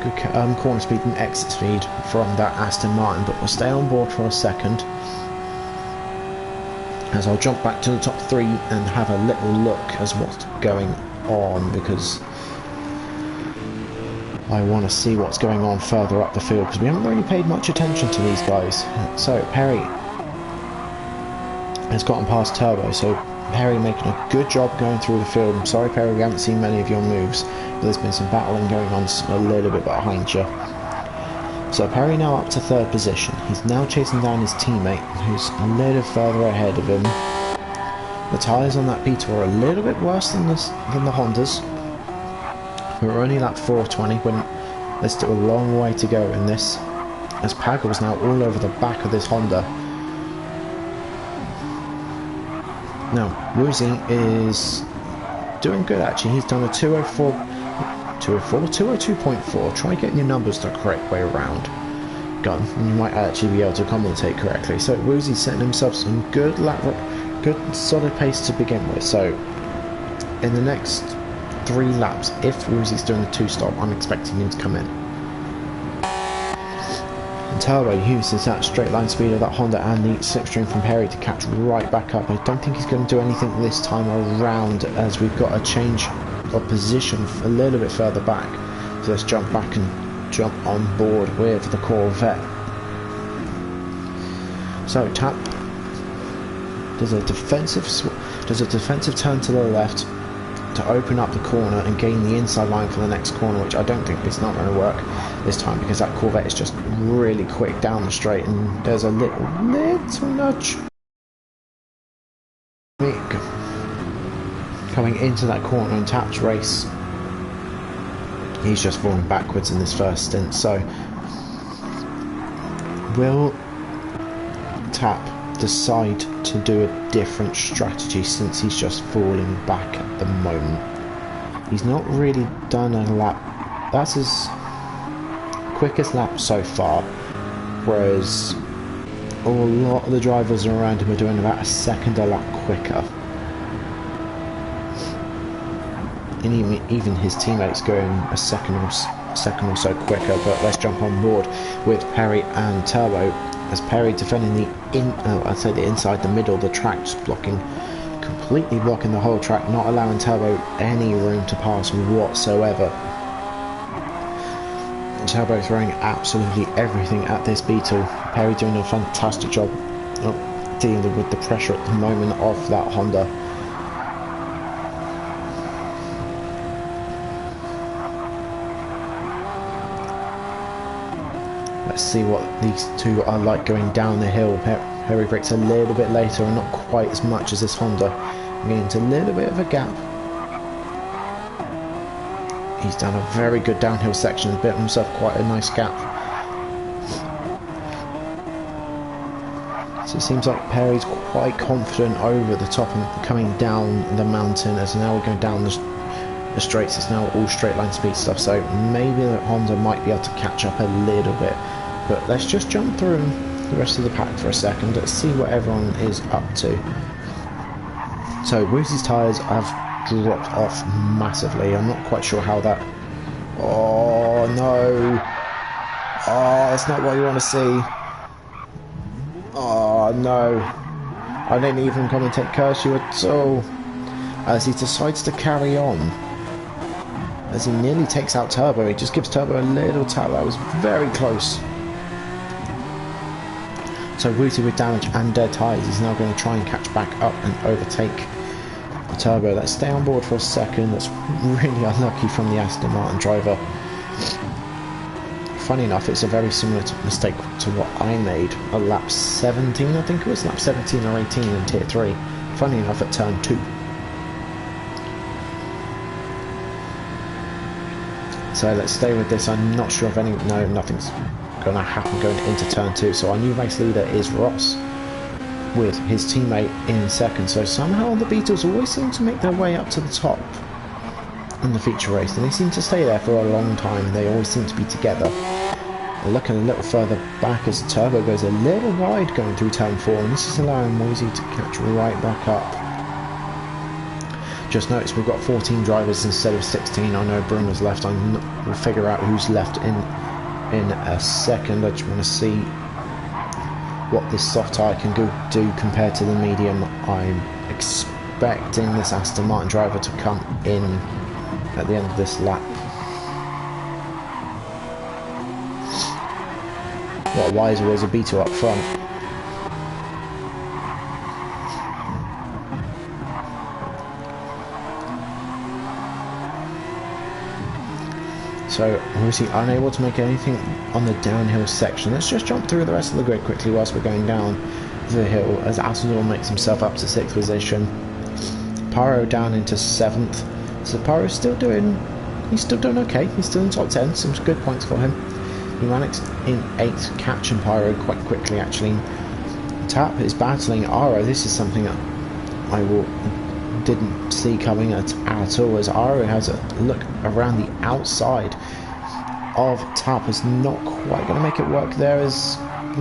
good corner speed and exit speed from that Aston Martin. But we'll stay on board for a second, as I'll jump back to the top 3 and have a little look as what's going on, because I want to see what's going on further up the field, because we haven't really paid much attention to these guys. So Perry has gotten past Turbo, so Perry making a good job going through the field. I'm sorry, Perry, we haven't seen many of your moves, but there's been some battling going on a little bit behind you. So Perry now up to 3rd position. He's now chasing down his teammate, who's a little further ahead of him. The tyres on that P2 are a little bit worse than the Hondas. We're only lap 420, when there's still a long way to go in this, as Paggle's now all over the back of this Honda. Now, Woozy is doing good actually. He's done a 202.4. Try getting your numbers the correct way around, Gun, and you might actually be able to commentate correctly. So Woozy's setting himself some good solid pace to begin with. So in the next 3 laps, if Woozy's doing the 2-stop, I'm expecting him to come in. Turbo uses that straight line speed of that Honda and the slipstream from Perry to catch right back up. I don't think he's going to do anything this time around, as we've got a change of position a little bit further back. So let's jump back and jump on board with the Corvette. So Tap does a defensive turn to the left to open up the corner and gain the inside line for the next corner, which I don't think it's not going to work this time, because that Corvette is just really quick down the straight, and there's a little nudge coming into that corner, and Tap's race, he's just falling backwards in this first stint. So will Tap decide to do a different strategy, since he's just falling back at the moment? He's not really done a lap. That's his quickest lap so far, whereas a lot of the drivers around him are doing about a second a lap quicker, and even his teammates going a second or so quicker. But let's jump on board with Perry and Turbo, as Perry defending the inside, the middle, the track, just completely blocking the whole track, not allowing Turbo any room to pass whatsoever. Turbo throwing absolutely everything at this Beetle. Perry doing a fantastic job of dealing with the pressure at the moment of that Honda. Let's see what these two are like going down the hill. Perry brakes a little bit later and not quite as much as this Honda. Getting into a little bit of a gap. He's done a very good downhill section, built himself quite a nice gap. So it seems like Perry's quite confident over the top and coming down the mountain, as now we're going down the straights. It's now all straight line speed stuff, so maybe the Honda might be able to catch up a little bit. But let's just jump through the rest of the pack for a second. Let's see what everyone is up to. So Woozy's tyres have dropped off massively. I'm not quite sure how that... Oh no! Oh, that's not what you want to see. Oh no! I didn't even commentate curse you at all, as he decides to carry on. As he nearly takes out Turbo, he just gives Turbo a little tap. That was very close. So Woozy with damage and dead tyres is now going to try and catch back up and overtake Turbo. Let's stay on board for a second. That's really unlucky from the Aston Martin driver. Funny enough, it's a very similar mistake to what I made a lap 17, I think it was, lap 17 or 18 in Tier 3 funny enough, at turn 2. So let's stay with this. I'm not sure if nothing's going to happen going into turn 2. So our new race leader is Ross, with his teammate in second. So somehow the Beetles always seem to make their way up to the top in the feature race, and they seem to stay there for a long time. They always seem to be together. Looking a little further back as the turbo goes a little wide going through turn 4, and this is allowing Moisey to catch right back up. Just notice we've got 14 drivers instead of 16. I know Bruma's left. We'll figure out who's left in a second. I just want to see what this soft tyre can do compared to the medium. I'm expecting this Aston Martin driver to come in at the end of this lap. What wiser was a Beetle up front. So obviously unable to make anything on the downhill section. Let's just jump through the rest of the grid quickly whilst we're going down the hill, as Assador makes himself up to 6th position. Pyro down into 7th. So Pyro's still doing okay. He's still in top 10. Some good points for him. Pneumatics in 8th, catching Pyro quite quickly actually. Tap is battling Aero. This is something that didn't see coming at all, as Aero has a look around the outside of Tap. Is not quite going to make it work there as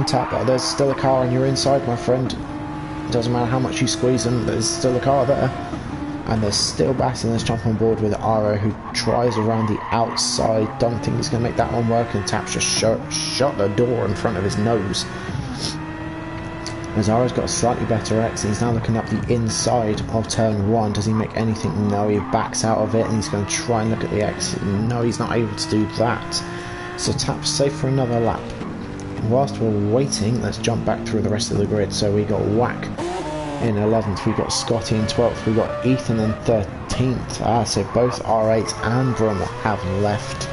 Tap. There's still a car on your inside, my friend. It doesn't matter how much you squeeze them, there's still a car there. And they're still battling. Let's jump on board with Aero, who tries around the outside. Don't think he's going to make that one work, and Tap's just shut the door in front of his nose. As Aero's got a slightly better exit, he's now looking up the inside of turn 1. Does he make anything? No, he backs out of it, and he's going to try and look at the exit. No, he's not able to do that. So Tap's safe for another lap. Whilst we're waiting, let's jump back through the rest of the grid. So we got Whack in 11th, we got Scotty in 12th, we got Ethan in 13th. So both R8 and Brum have left.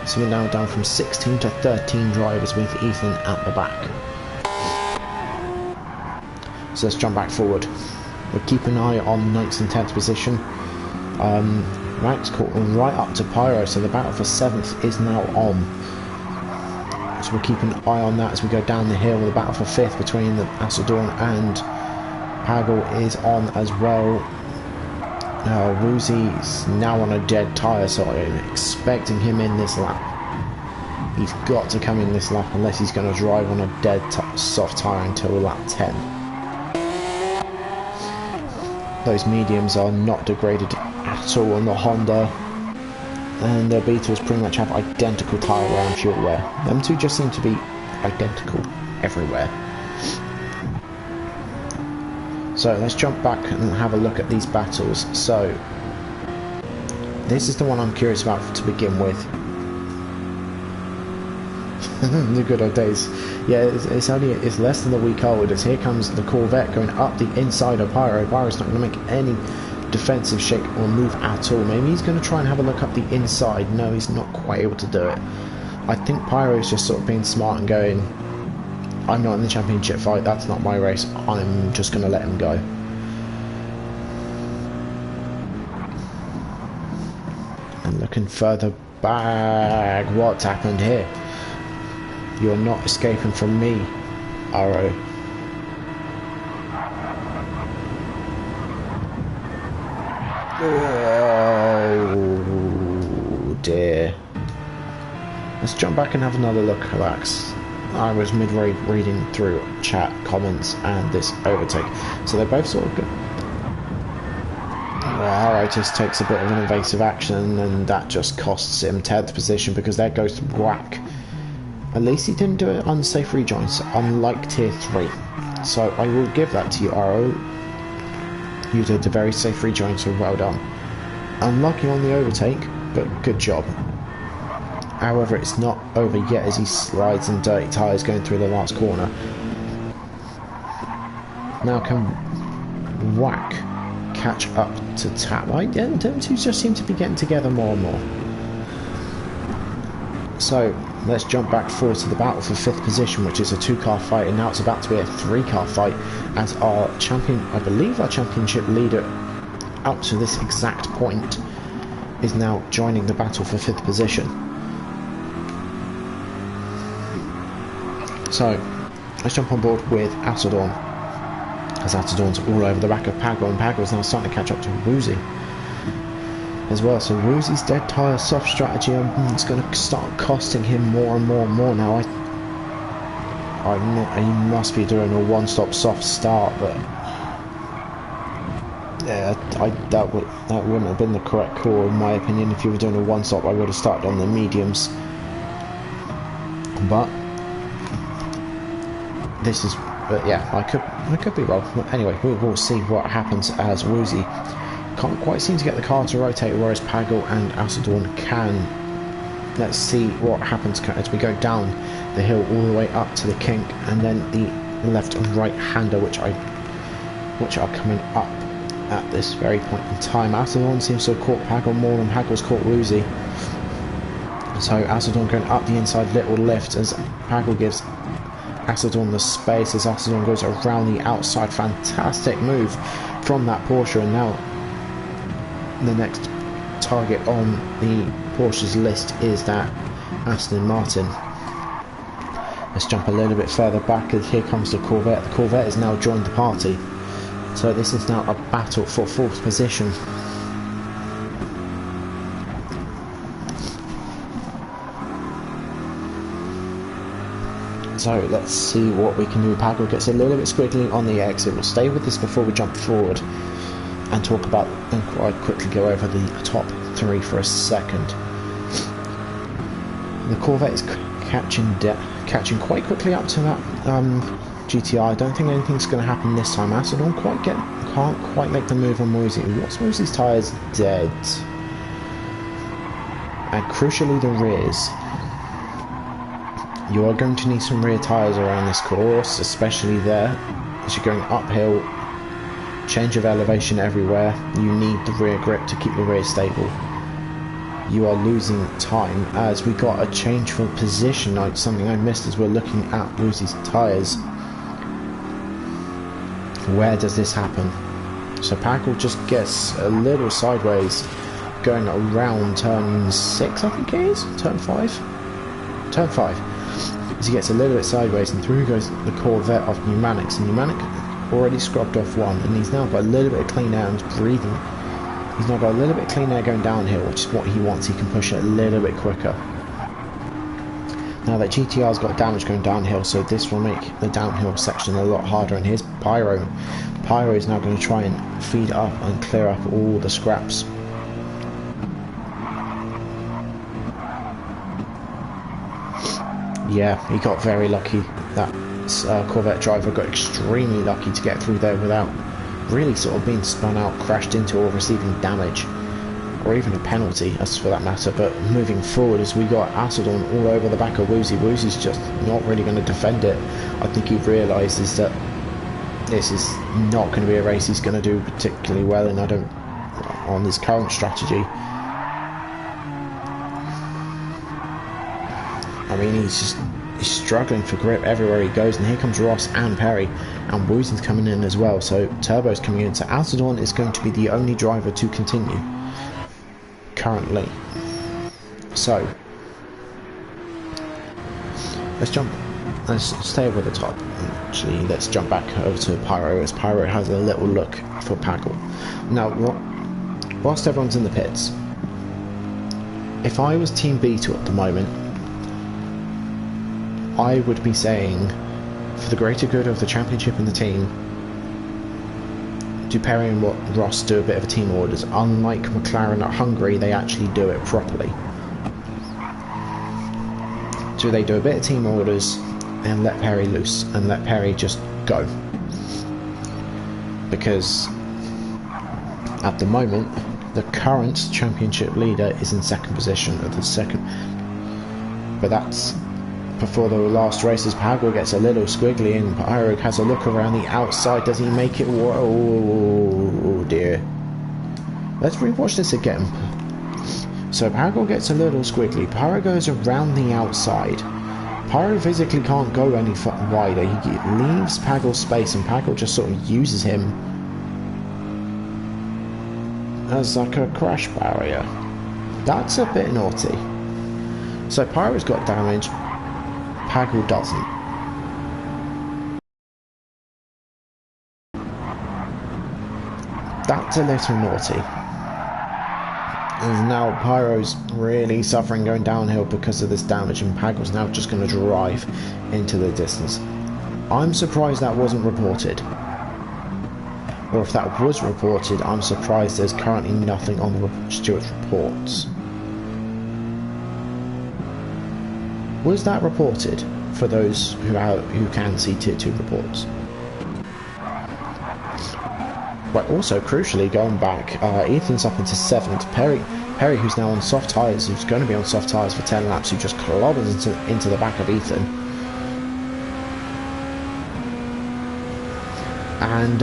So we're now down from 16 to 13 drivers with Ethan at the back. So let's jump back forward. We'll keep an eye on 9th and 10th position. Max caught right up to Pyro, so the battle for 7th is now on. So we'll keep an eye on that as we go down the hill. The battle for 5th between the Assadorn and Pagel is on as well. Woozy's now on a dead tyre, so I'm expecting him in this lap. He's got to come in this lap unless he's going to drive on a dead soft tyre until lap 10. Those mediums are not degraded at all on the Honda, and the Beetles pretty much have identical tyre wear and fuel wear. Them two just seem to be identical everywhere. So let's jump back and have a look at these battles. So this is the one I'm curious about to begin with. The good old days. Yeah, it's less than a week old, as here comes the Corvette going up the inside of Pyro. Pyro's not going to make any defensive shake or move at all. Maybe he's going to try and have a look up the inside. No, he's not quite able to do it. I think Pyro's just sort of being smart and going, I'm not in the championship fight, that's not my race, I'm just going to let him go. And looking further back, what's happened here? You're not escaping from me, Aero. Oh dear. Let's jump back and have another look, relax. I was reading through chat comments and this overtake, so they're both sort of good. Aero just takes a bit of an evasive action, and that just costs him 10th position because there goes to Whack. At least he didn't do it unsafe rejoins, unlike tier 3. So I will give that to you, Aero. You did a very safe rejoin, so well done. Unlucky on the overtake, but good job. However, it's not over yet as he slides in dirty tyres going through the last corner. Now can Whack catch up to Tap? Them two just seem to be getting together more and more. So let's jump back forward to the battle for 5th position, which is a 2-car fight, and now it's about to be a 3-car fight, as our champion, I believe our championship leader up to this exact point, is now joining the battle for 5th position. So let's jump on board with Atodorn, as Atodorn's all over the back of Pagel, and Pagel's now starting to catch up to Woozy as well. So Woozy's dead tyre soft strategy is going to start costing him more and more and more now. He must be doing a one-stop soft start, but yeah, that wouldn't have been the correct call in my opinion. If you were doing a one-stop, I would have started on the mediums, but this is, but yeah, I could be wrong. Anyway, we'll see what happens as Woozy can't quite seem to get the car to rotate, whereas Pagel and Atodorn can. Let's see what happens as we go down the hill all the way up to the kink, and then the left and right hander, which are coming up at this very point in time. Atodorn seems to have caught Pagel more than Pagel's caught Woozy. So Atodorn going up the inside little lift as Pagel gives Atodorn the space, as Atodorn goes around the outside. Fantastic move from that Porsche, and now the next target on the Porsche's list is that Aston Martin. Let's jump a little bit further back, as here comes the Corvette. The Corvette has now joined the party, so this is now a battle for 4th position. So let's see what we can do. Pagel gets a little bit squiggly on the exit. We'll stay with this before we jump forward and talk about, and quite quickly go over the top 3 for a second. The Corvette is catching quite quickly up to that GTI. I don't think anything's going to happen this time. Atodorn can't quite make the move on Woozy. Woozy's tyres dead, and crucially the rears. You are going to need some rear tyres around this course, especially there, as you're going uphill. Change of elevation everywhere. You need the rear grip to keep the rear stable. You are losing time, as we got a change for position. Something I missed as we're looking at Woozy's tyres. Where does this happen? So Pagel just gets a little sideways, going around turn 6, I think it is? Turn 5? Turn 5. As he gets a little bit sideways, and through goes the Corvette of Pneumatics, and Pneumatic already scrubbed off one, and he's now got a little bit of clean air and breathing. He's now got a little bit of clean air going downhill, which is what he wants. He can push it a little bit quicker. Now that GTR's got damage going downhill, so this will make the downhill section a lot harder. And here's Pyro. Pyro is now going to try and feed up and clear up all the scraps. Yeah, he got very lucky. That Corvette driver got extremely lucky to get through there without really sort of being spun out, crashed into, or receiving damage, or even a penalty, as for that matter. But moving forward, as we got Atodorn all over the back of Woozy, Woozy's just not really going to defend it. I think he realises that this is not going to be a race he's going to do particularly well in. On his current strategy. I mean, he's struggling for grip everywhere he goes, and here comes Ross and Perry, and Woozy's coming in as well, so Turbo's coming in. So Atodorn is going to be the only driver to continue currently. So let's stay over the top. Actually, let's jump back over to Pyro, as Pyro has a little look for Pagel. Now, whilst everyone's in the pits, if I was Team B2 at the moment, I would be saying, for the greater good of the championship and the team, do Perry and Ross do a bit of a team orders. Unlike McLaren at Hungary, they actually do it properly. So they do a bit of team orders and let Perry loose, and let Perry just go. Because at the moment, the current championship leader is in 2nd position at the second. But that's before the last races. Pagel gets a little squiggly, and Pyro has a look around the outside. Does he make it? Whoa, dear. Let's rewatch this again. So Pagel gets a little squiggly. Pyro goes around the outside. Pyro physically can't go any wider. He leaves Pagel's space and Pagel just sort of uses him as like a crash barrier. That's a bit naughty. So Pyro's got damage, Pagel doesn't. That's a little naughty. And now Pyro's really suffering going downhill because of this damage, and Pagel's now just going to drive into the distance. I'm surprised that wasn't reported. Or if that was reported, I'm surprised there's currently nothing on the Stewart's reports. Was that reported for those who can see Tier 2 reports? Right, also, crucially, going back, Ethan's up into 7th. Perry, who's now on soft tyres, who's going to be on soft tyres for 10 laps, who just clobbers into the back of Ethan. And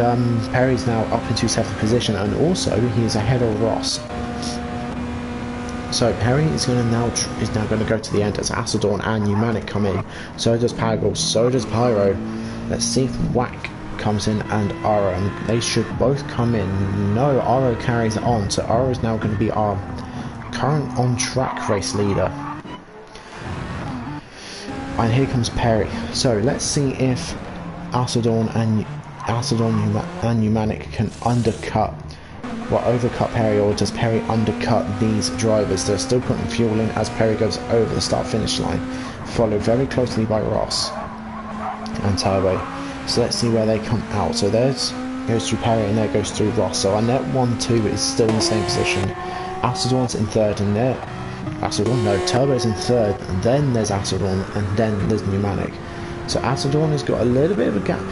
Perry's now up into 7th position, and also he is ahead of Ross. So Perry is now going to go to the end as Acidorn and Pneumatic come in. So does Pagel, so does Pyro. Let's see if Whack comes in and Aero, and they should both come in. No, Aero carries it on, so Aero is now going to be our current on-track race leader. And here comes Perry. So let's see if Acidorn and Pneumatic can overcut Perry, or does Perry undercut these drivers? They're still putting fuel in as Perry goes over the start-finish line, followed very closely by Ross and Turbo. So let's see where they come out. So there's goes through Perry and there goes through Ross. So our net 1-2 is still in the same position. Acidorn's in 3rd, and there Turbo's in 3rd, and then there's Acidorn, and then there's Pneumatic. So Acidorn has got a little bit of a gap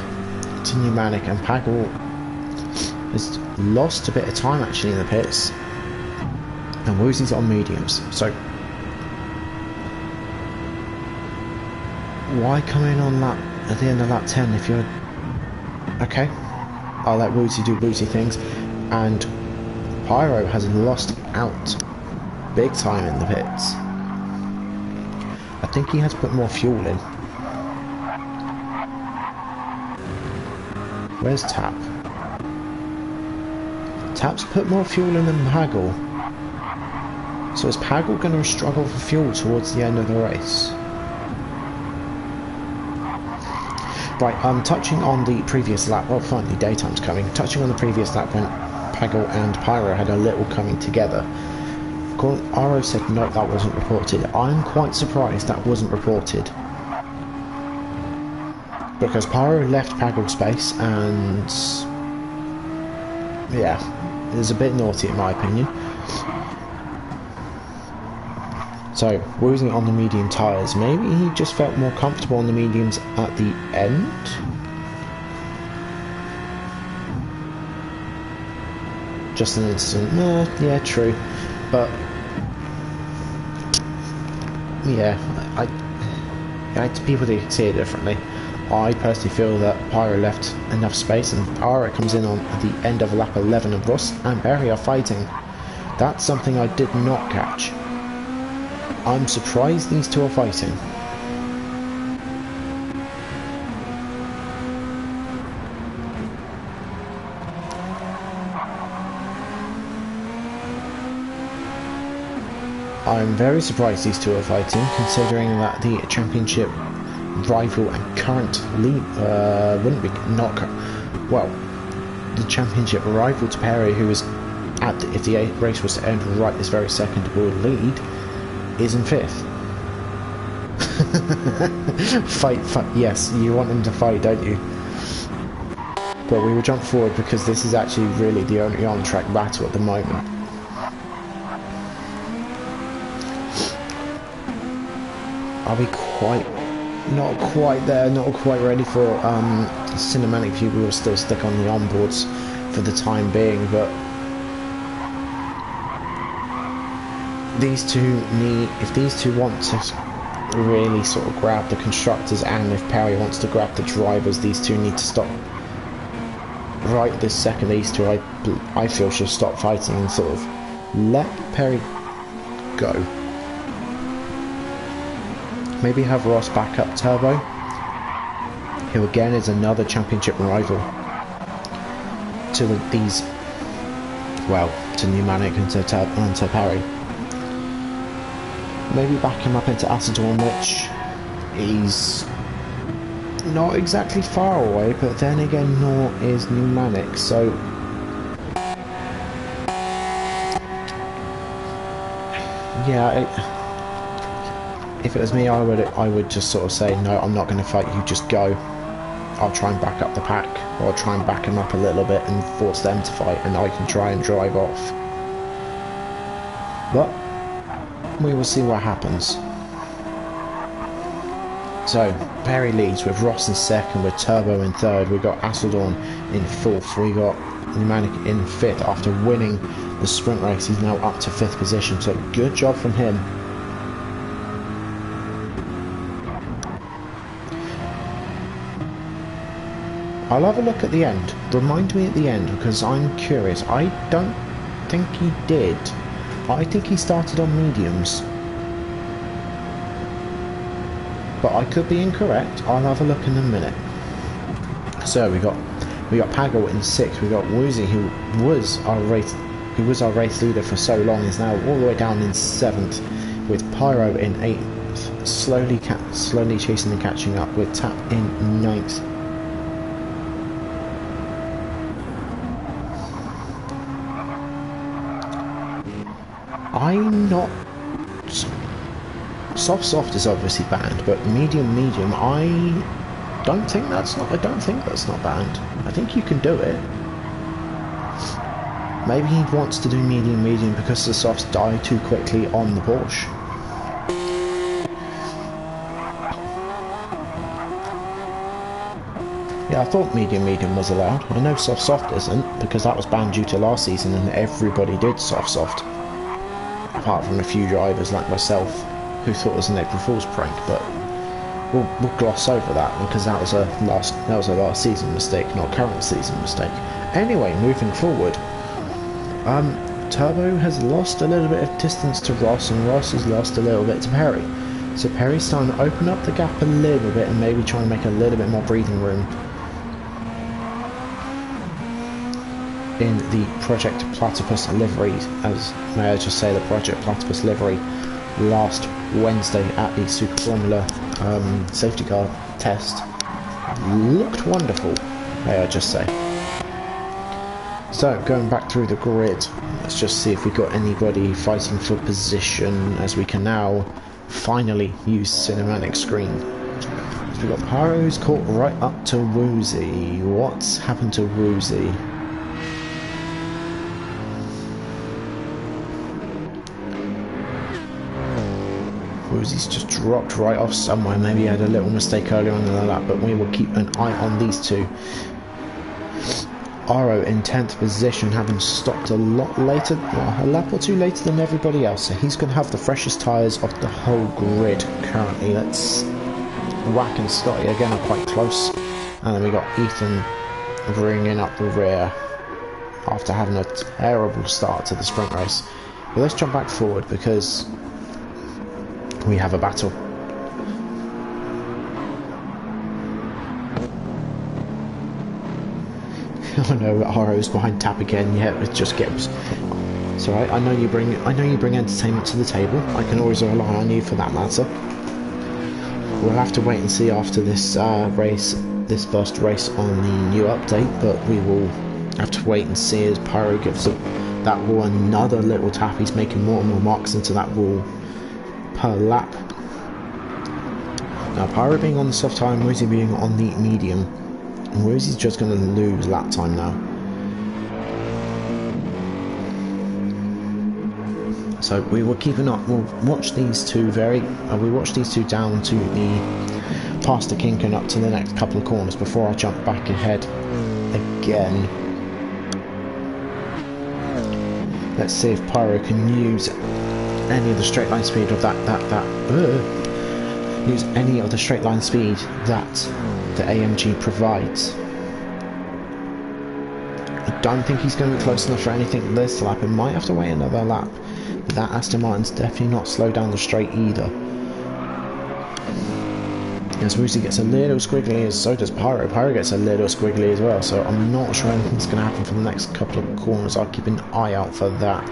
to Pneumatic, and Pagel has lost a bit of time actually in the pits, and Woozy's on mediums. So why come in on lap at the end of lap 10 if you're okay? I'll let Woozy do Woozy things. And Pyro has lost out big time in the pits. I think he has put more fuel in. Where's Tap? Tap's put more fuel in than Pagel. So is Pagel going to struggle for fuel towards the end of the race? Right, touching on the previous lap, well, finally daytime's coming. Touching on the previous lap when Pagel and Pyro had a little coming together. Aero said no, that wasn't reported. I'm quite surprised that wasn't reported, because Pyro left Pagel's space, and yeah, it was a bit naughty in my opinion. So, Woozy on the medium tyres. Maybe he just felt more comfortable on the mediums at the end? Just an instant. Yeah, true. But, yeah, people do see it differently. I personally feel that Pyro left enough space, and Aero comes in on the end of lap 11, and Ross and Perry are fighting. That's something I did not catch. I'm surprised these two are fighting. I'm very surprised these two are fighting, considering that the championship rival and current lead wouldn't be the championship rival to Perry, who is if the race was to end right this very second, will lead, is in 5th. Fight, yes, you want them to fight, don't you? But we will jump forward because this is actually really the only on-track battle at the moment. Are we not quite there, not quite ready for cinematic view? We will still stick on the onboards for the time being, but these two if these two want to really sort of grab the constructors, and if Perry wants to grab the drivers, these two need to stop right this second. These two I feel should stop fighting and sort of let Perry go. Maybe have Ross back up Turbo, who again is another championship rival to these, well, to Pneumatic and to Perry. Maybe back him up into Acetylene, which is not exactly far away, but then again, nor is Pneumatic, so yeah, if it was me, I would just sort of say, no, I'm not going to fight you, just go. I'll try and back up the pack, or I'll try and back him up a little bit and force them to fight, and I can try and drive off. But we will see what happens. So, Perry leads with Ross in second, with Turbo in third. We got Asildorn in fourth. We got Pneumatic in fifth after winning the sprint race. He's now up to fifth position, so good job from him. I'll have a look at the end. Remind me at the end, because I'm curious. I don't think he did. I think he started on mediums. But I could be incorrect. I'll have a look in a minute. So we got Pago in sixth. We got Woozy, who was our race leader for so long, is now all the way down in seventh, with Pyro in eighth, slowly chasing and catching up, with Tap in ninth. I'm not. Soft is obviously banned, but medium, I don't think that's not banned. I think you can do it. Maybe he wants to do medium because the softs die too quickly on the Porsche. Yeah, I thought medium was allowed. I know soft isn't, because that was banned due to last season and everybody did soft. Apart from a few drivers like myself, who thought it was an April Fool's prank, but we'll gloss over that because that was a last season mistake, not current season mistake. Anyway, moving forward, Turbo has lost a little bit of distance to Ross, and Ross has lost a little bit to Perry. So Perry's starting to open up the gap a little bit and maybe try and make a little bit more breathing room in the Project Platypus livery, as may I just say, the Project Platypus livery last Wednesday at the Super Formula safety car test looked wonderful, may I just say. So going back through the grid, let's just see if we got anybody fighting for position, as we can now finally use cinematic screen. So we've got Pyro's caught right up to Woozy. What's happened to Woozy? Woozy's just dropped right off somewhere. Maybe he had a little mistake earlier on in the lap, but we will keep an eye on these two. Aero in 10th position, having stopped a lot later, well, a lap or two later than everybody else, so he's going to have the freshest tyres of the whole grid currently. Let's Whack and Scotty again are quite close, and then we got Ethan bringing up the rear after having a terrible start to the sprint race. But let's jump back forward because we have a battle. Oh no, Aero's behind Tap again. Yeah, it just gets. It's alright. I know you bring entertainment to the table. I can always rely on you for that matter. We'll have to wait and see after this this first race on the new update, but we will have to wait and see as Pyro gives that wall another little tap. He's making more and more marks into that wall per lap. Now Pyro being on the soft tyre and Woozy being on the medium, and Woozy's just going to lose lap time now. So we will keep an eye. We'll watch these two down to the past the kink and up to the next couple of corners before I jump back ahead again. Let's see if Pyro can use any of the straight line speed of use any of the straight line speed that the AMG provides. I don't think he's going to be close enough for anything this lap. It might have to wait another lap. But that Aston Martin's definitely not slowed down the straight either. As Woozy gets a little squiggly, as so does Pyro. Pyro gets a little squiggly as well, so I'm not sure anything's going to happen for the next couple of corners. I'll keep an eye out for that.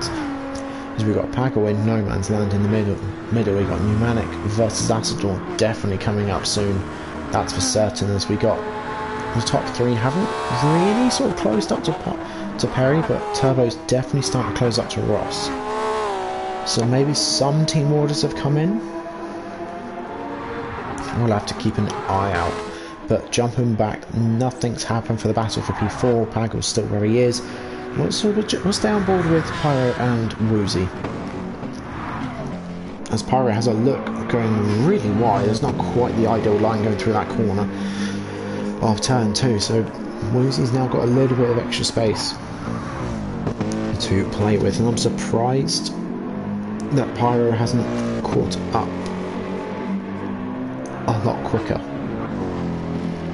As we've got Pago in no man's land in the middle. We've got Pneumatic versus Asador definitely coming up soon. That's for certain, as we got the top three haven't really sort of closed up to Perry, but Turbo's definitely starting to close up to Ross. So maybe some team orders have come in. We'll have to keep an eye out. But jumping back, nothing's happened for the battle for P4. Pago's still where he is. What's down board with Pyro and Woozy? As Pyro has a look going really wide, there's not quite the ideal line going through that corner of turn 2, so Woozy's now got a little bit of extra space to play with, and I'm surprised that Pyro hasn't caught up a lot quicker,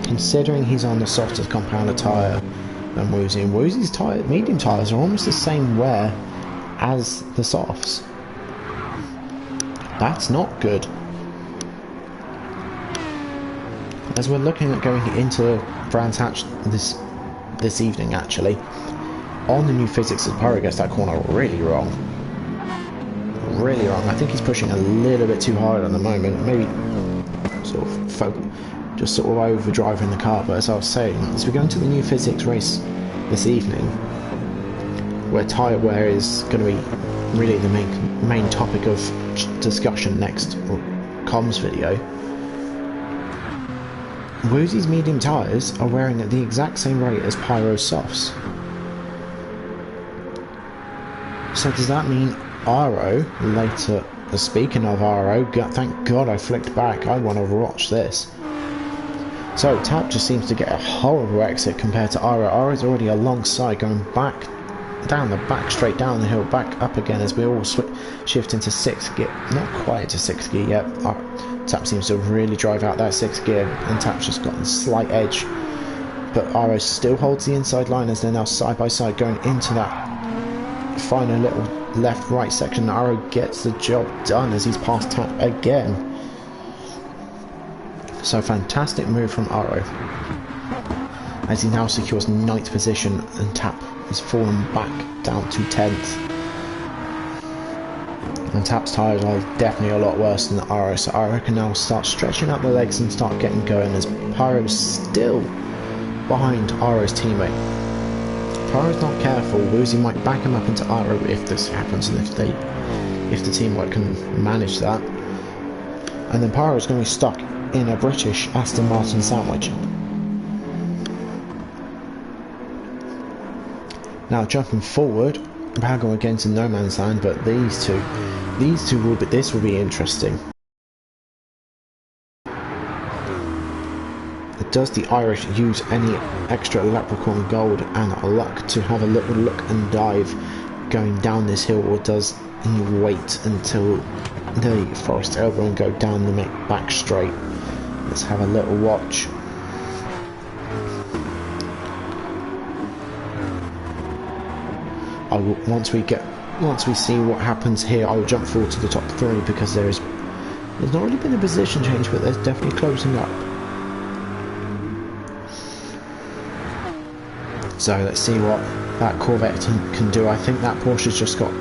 considering he's on the softer compounder tyre than Woozy, and Woozy's medium tyres are almost the same wear as the softs. That's not good. As we're looking at going into Brands Hatch this evening, actually, on the new physics, as Pyro gets that corner really wrong. Really wrong. I think he's pushing a little bit too hard at the moment. Maybe sort of just sort of overdriving the car. But as I was saying, as we go into the new physics race this evening, where tyre wear is going to be really the main topic of discussion next comms video, Woozy's medium tyres are wearing at the exact same rate as Pyro's softs. So does that mean Aero later? Speaking of Aero, thank God I flicked back. I want to watch this. So Tap just seems to get a horrible exit compared to Aero. Aero's already alongside, going back down the back, straight down the hill, back up again as we all shift into 6th gear. Not quite into 6th gear yet. Tap seems to really drive out that 6th gear, and Tap's just got a slight edge. But Aero still holds the inside line as they're now side by side going into that final little left-right section. Aero gets the job done as he's past Tap again. So fantastic move from Aero as he now secures 9th position, and Tap has fallen back down to 10th. And Tap's tyres are definitely a lot worse than Aero, so Aero can now start stretching out the legs and start getting going, as Pyro's still behind Aero's teammate. If Pyro's not careful, Woozy might back him up into Aero if this happens, and if the teamwork can manage that. And then Pyro's going to be stuck in a British Aston Martin sandwich. Now jumping forward, Pago against no man's land, but this will be interesting. Does the Irish use any extra Leprechaun Gold and luck to have a little look and dive going down this hill, or does he wait until the Forest Elbow and go down the back straight? Let's have a little watch. Once we see what happens here, I will jump forward to the top 3, because there's not really been a position change, but there's definitely closing up. So let's see what that Corvette can do. I think that Porsche's just got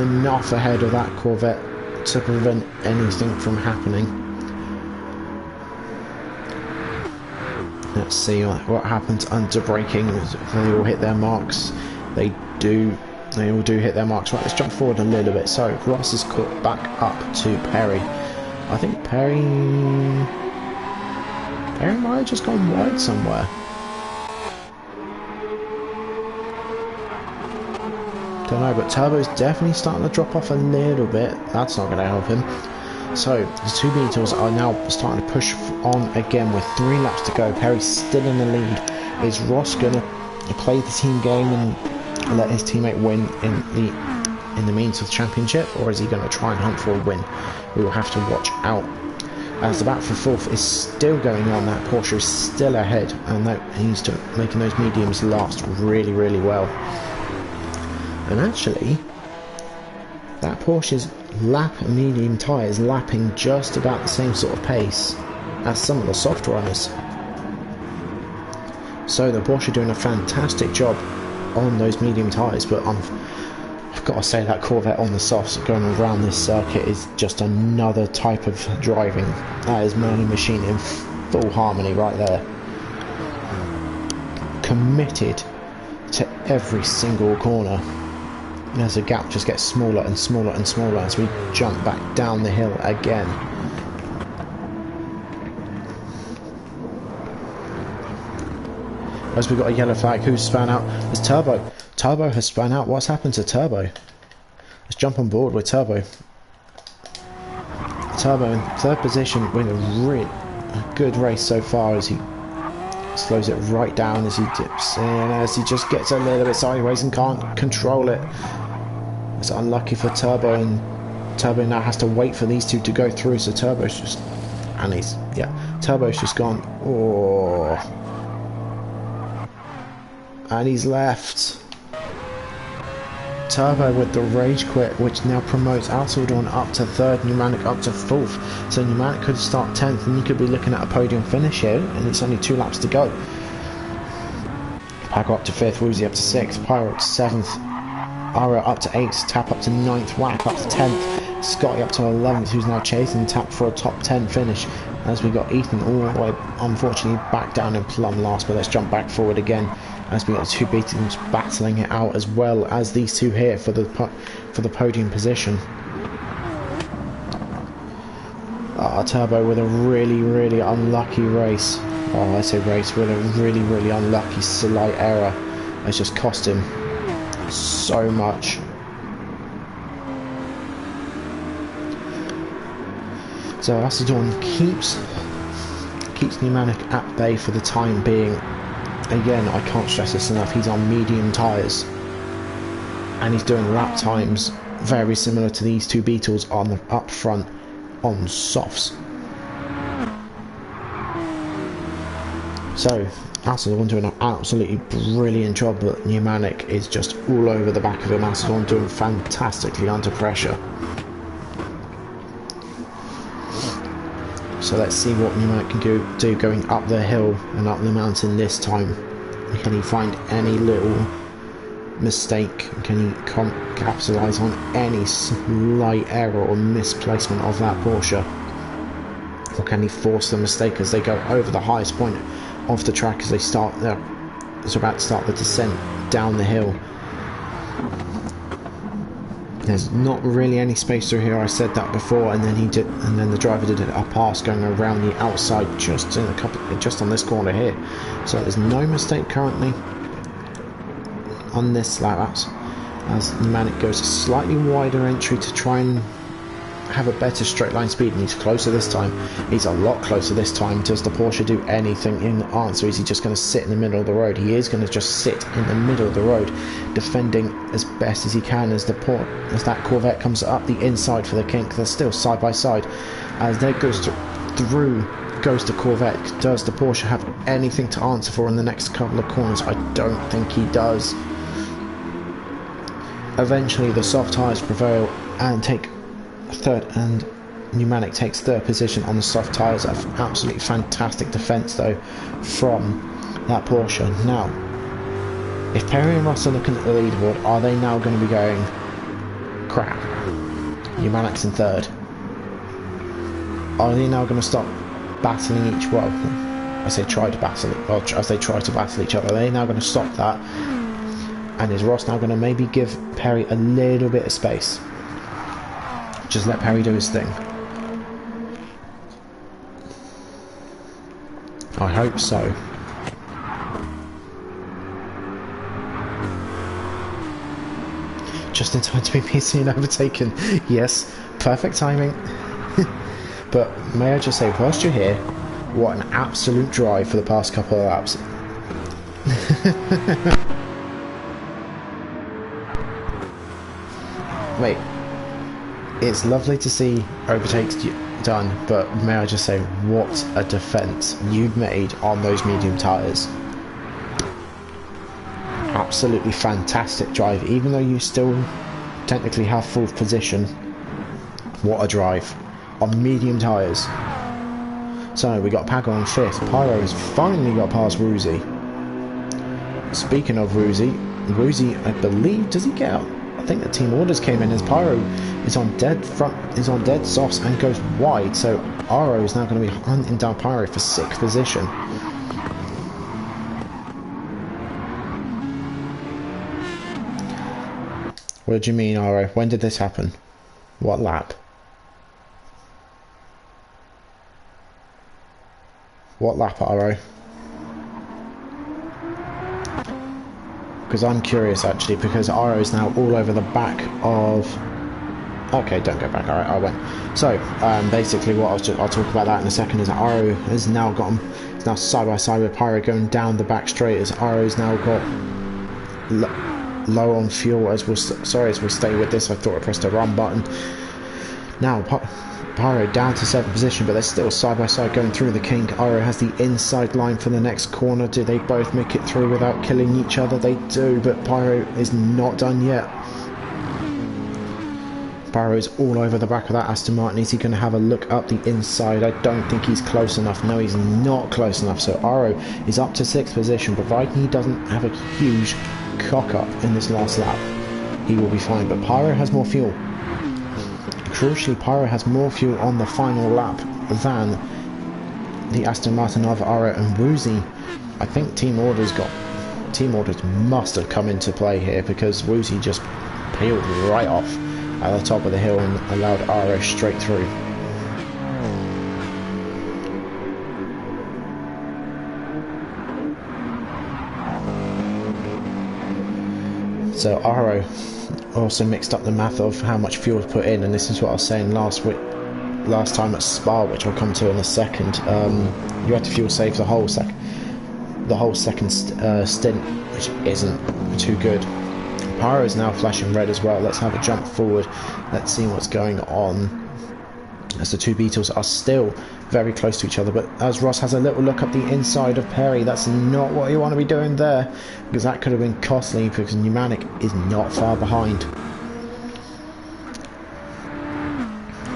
enough ahead of that Corvette to prevent anything from happening. Let's see what happens under braking. They all hit their marks. They all do hit their marks. Right, let's jump forward a little bit. So Ross is caught back up to Perry. I think Perry might have just gone wide somewhere. Don't know, but Turbo's definitely starting to drop off a little bit. That's not going to help him. So the two Beetles are now starting to push on again with 3 laps to go. Perry's still in the lead. Is Ross going to play the team game and let his teammate win in the means of the championship, or is he going to try and hunt for a win? We will have to watch out. As the battle for 4th is still going on, that Porsche is still ahead, and he's making those mediums last really, really well. And actually, That Porsche's medium tyres lapping just about the same sort of pace as some of the soft runners. So the Porsche doing a fantastic job on those medium tyres, but I've got to say that Corvette on the softs going around this circuit is just another type of driving. That is Merlin machine in full harmony right there. Committed to every single corner. As the gap just gets smaller and smaller and smaller as we jump back down the hill again. As we've got a yellow flag, who's spun out? It's Turbo. Turbo has spun out. What's happened to Turbo? Let's jump on board with Turbo. Turbo in third position with a good race so far as he slows it right down as he dips in, as he just gets a little bit sideways and can't control it. It's unlucky for Turbo, and Turbo now has to wait for these two to go through, so Turbo's just, and he's, yeah, Turbo's just gone, oh, and he's left. Turbo with the rage quit, which now promotes Alcindor up to third, Pneumatic up to fourth. So Pneumatic could start 10th, and you could be looking at a podium finish here, and it's only 2 laps to go. Paco up to 5th, Woozy up to 6th, Pyro up to 7th, Aero up to 8th, Tap up to 9th, Whack up to 10th, Scotty up to 11th, who's now chasing Tap for a top 10 finish. As we got Ethan all the way, unfortunately, back down in plumb last, but let's jump back forward again. As we got the two beatings battling it out, as well as these two here for the podium position. Turbo with a really unlucky race. Oh, I say race with a really unlucky slight error. It's just cost him so much. So Alcindor keeps Pneumatic at bay for the time being. Again, I can't stress this enough, he's on medium tyres and he's doing lap times very similar to these two Beetles on the up front on softs. So Alcindor doing an absolutely brilliant job, but Pneumatic is just all over the back of him. Alcindor doing fantastically under pressure. So let's see what Pneumatic can do going up the hill and up the mountain this time. Can he find any little mistake? Can he capitalise on any slight error or misplacement of that Porsche? Or can he force the mistake as they go over the highest point of the track as they start it's about to start the descent down the hill? There's not really any space through here. I said that before, and then the driver did a pass going around the outside just on this corner here. So there's no mistake currently on this lap as Pneumatic goes a slightly wider entry to try and have a better straight line speed, and he's closer this time. He's a lot closer this time. Does the Porsche do anything in the answer? Is he just going to sit in the middle of the road? He is going to just sit in the middle of the road, defending as best as he can as that Corvette comes up the inside for the kink. They're still side by side as there goes to Corvette. Does the Porsche have anything to answer for in the next couple of corners? I don't think he does. Eventually the soft tyres prevail and take third, and Pneumatic takes third position on the soft tyres. Absolutely fantastic defence though from that Porsche. Now, if Perry and Ross are looking at the leaderboard, are they now going to be going, crap, Pneumatic's in third? Are they now going to stop battling each other? As they try to battle each other, are they now going to stop that? And is Ross now going to maybe give Perry a little bit of space? Just let Perry do his thing. I hope so. Just in time to be PC and overtaken. Yes, perfect timing. But may I just say, whilst you're here, what an absolute drive for the past couple of laps. Wait. It's lovely to see overtakes done, but may I just say, what a defence you've made on those medium tyres. Absolutely fantastic drive, even though you still technically have 4th position. What a drive on medium tyres. So we got Pago on 5th. Pyro has finally got past Woozy. Speaking of Woozy, I believe, does he get out? I think the team orders came in as Pyro is on dead softs and goes wide. So Aero is now going to be hunting down Pyro for 6th position. What do you mean, Aero? When did this happen? What lap? What lap, Aero? Because I'm curious actually, because Aero is now all over the back of... Okay, don't go back, alright, I went. So, basically what I'll talk about that in a second, is Aero has now got him, it's now side by side with Pyro going down the back straight, as Aero's now got low on fuel, as we'll stay with this. I thought I pressed the run button. Now, Pyro down to 7th position, but they're still side by side going through the kink. Aero has the inside line for the next corner. Do they both make it through without killing each other? They do, but Pyro is not done yet. Pyro is all over the back of that Aston Martin. Is he going to have a look up the inside? I don't think he's close enough. No, he's not close enough. So Aero is up to 6th position, providing he doesn't have a huge cock up in this last lap. He will be fine, but Pyro has more fuel. Crucially, Pyro has more fuel on the final lap than the Aston Martin of Aero and Woozy. I think team orders must have come into play here, because Woozy just peeled right off at the top of the hill and allowed Aero straight through. So Aero also mixed up the math of how much fuel to put in, and this is what I was saying last time at Spa, which I'll come to in a second. You had to fuel save the whole second stint, which isn't too good. Pyro is now flashing red as well. Let's have a jump forward. Let's see what's going on, as the two Beetles are still very close to each other, but as Ross has a little look up the inside of Perry, that's not what you want to be doing there, because that could have been costly, because Pneumatic is not far behind.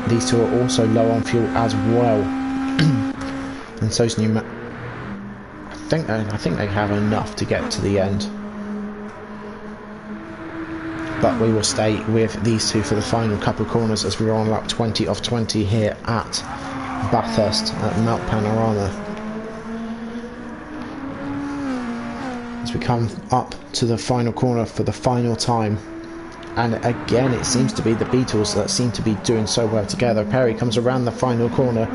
These two are also low on fuel as well. And so's Pneumatic. I think they have enough to get to the end. But we will stay with these two for the final couple of corners, as we're on lap 20 of 20 here at Bathurst at Mount Panorama. As we come up to the final corner for the final time, and again it seems to be the Beetles that seem to be doing so well together. Perry comes around the final corner,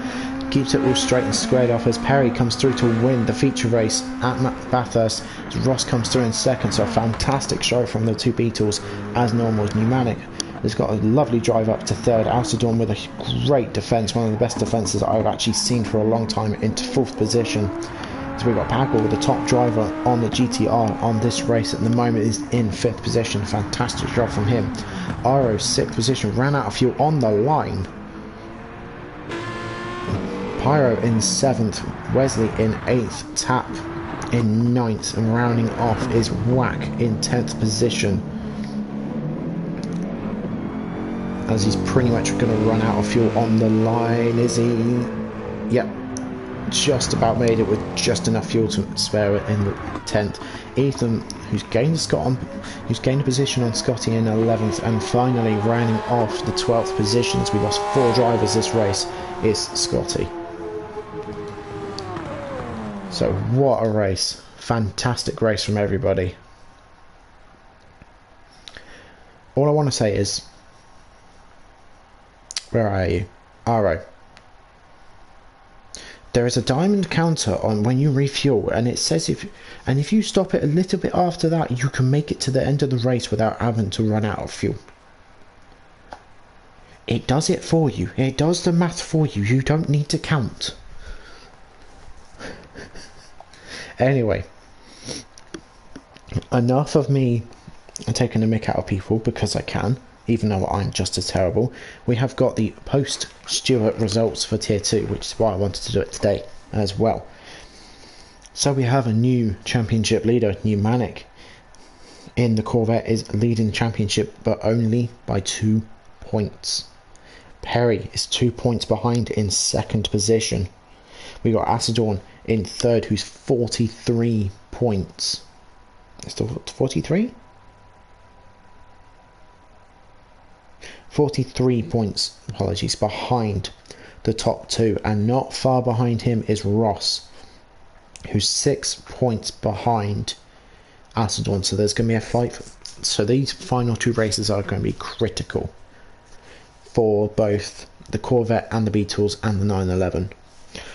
keeps it all straight and squared off, as Perry comes through to win the feature race at Bathurst, as Ross comes through in second. So a fantastic show from the two Beetles as normal. Pneumatic has got a lovely drive up to third. Alcedon with a great defence, one of the best defences I've actually seen for a long time, into 4th position. So we've got Pagel, the top driver on the GTR on this race at the moment, is in 5th position. Fantastic job from him. Aero 6th position, ran out of fuel on the line. Pyro in 7th, Wesley in 8th, Tap in 9th, and rounding off is Whack in 10th position, as he's pretty much going to run out of fuel on the line. Is he? Yep, just about made it with just enough fuel to spare it in the 10th. Ethan, who's gained a position on Scotty in 11th, and finally rounding off the 12th position, as we lost 4 drivers this race, is Scotty. So what a race. Fantastic race from everybody. All I want to say is, where are you? Aero. There is a diamond counter on when you refuel, and it says if you stop it a little bit after that, you can make it to the end of the race without having to run out of fuel. It does it for you. It does the math for you. You don't need to count. Anyway, enough of me taking a mick out of people, because I can, even though I'm just as terrible. We have got the post-Stewart results for Tier 2, which is why I wanted to do it today as well. So we have a new championship leader, Pneumatic, in the Corvette is leading the championship, but only by 2 points. Perry is 2 points behind in second position. We got Asadorn in third, who's 43 points. Still 43? 43 points, apologies, behind the top two. And not far behind him is Ross, who's 6 points behind Asadorn. So there's going to be a fight. So these final two races are going to be critical for both the Corvette and the Beetles and the 911.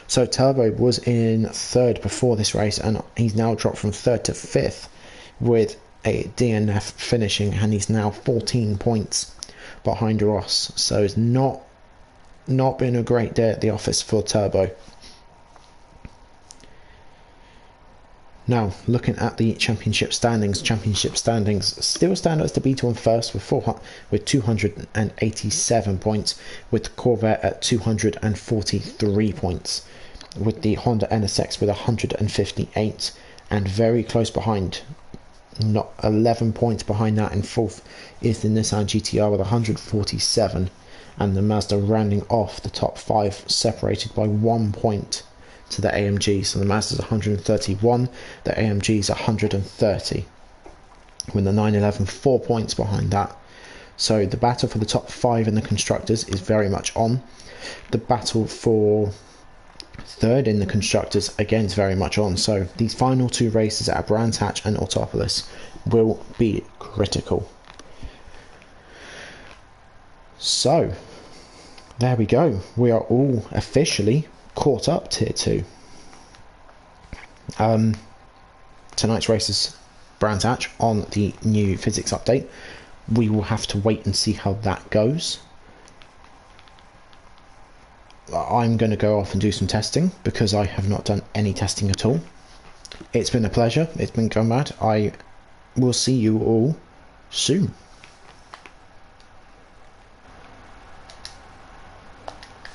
So Turbo was in third before this race, and he's now dropped from third to fifth with a DNF finishing, and he's now 14 points behind Ross. So it's not been a great day at the office for Turbo. Now, looking at the championship standings still stand as the Beetle in first with 287 points, with the Corvette at 243 points, with the Honda NSX with 158, and very close behind, not 11 points behind that in fourth, is the Nissan GTR with 147, and the Mazda rounding off the top five, separated by 1 point to the AMG. So the Mazda's 131, the AMG's 130, with the 911 4 points behind that. So the battle for the top five in the constructors is very much on. The battle for third in the constructors again is very much on. So these final two races at Brands Hatch and Autopolis will be critical. So there we go, we are all officially caught up tier 2. Tonight's race is Brands Hatch on the new physics update. We will have to wait and see how that goes. I'm going to go off and do some testing because I have not done any testing at all. It's been a pleasure. It's been going mad. I will see you all soon.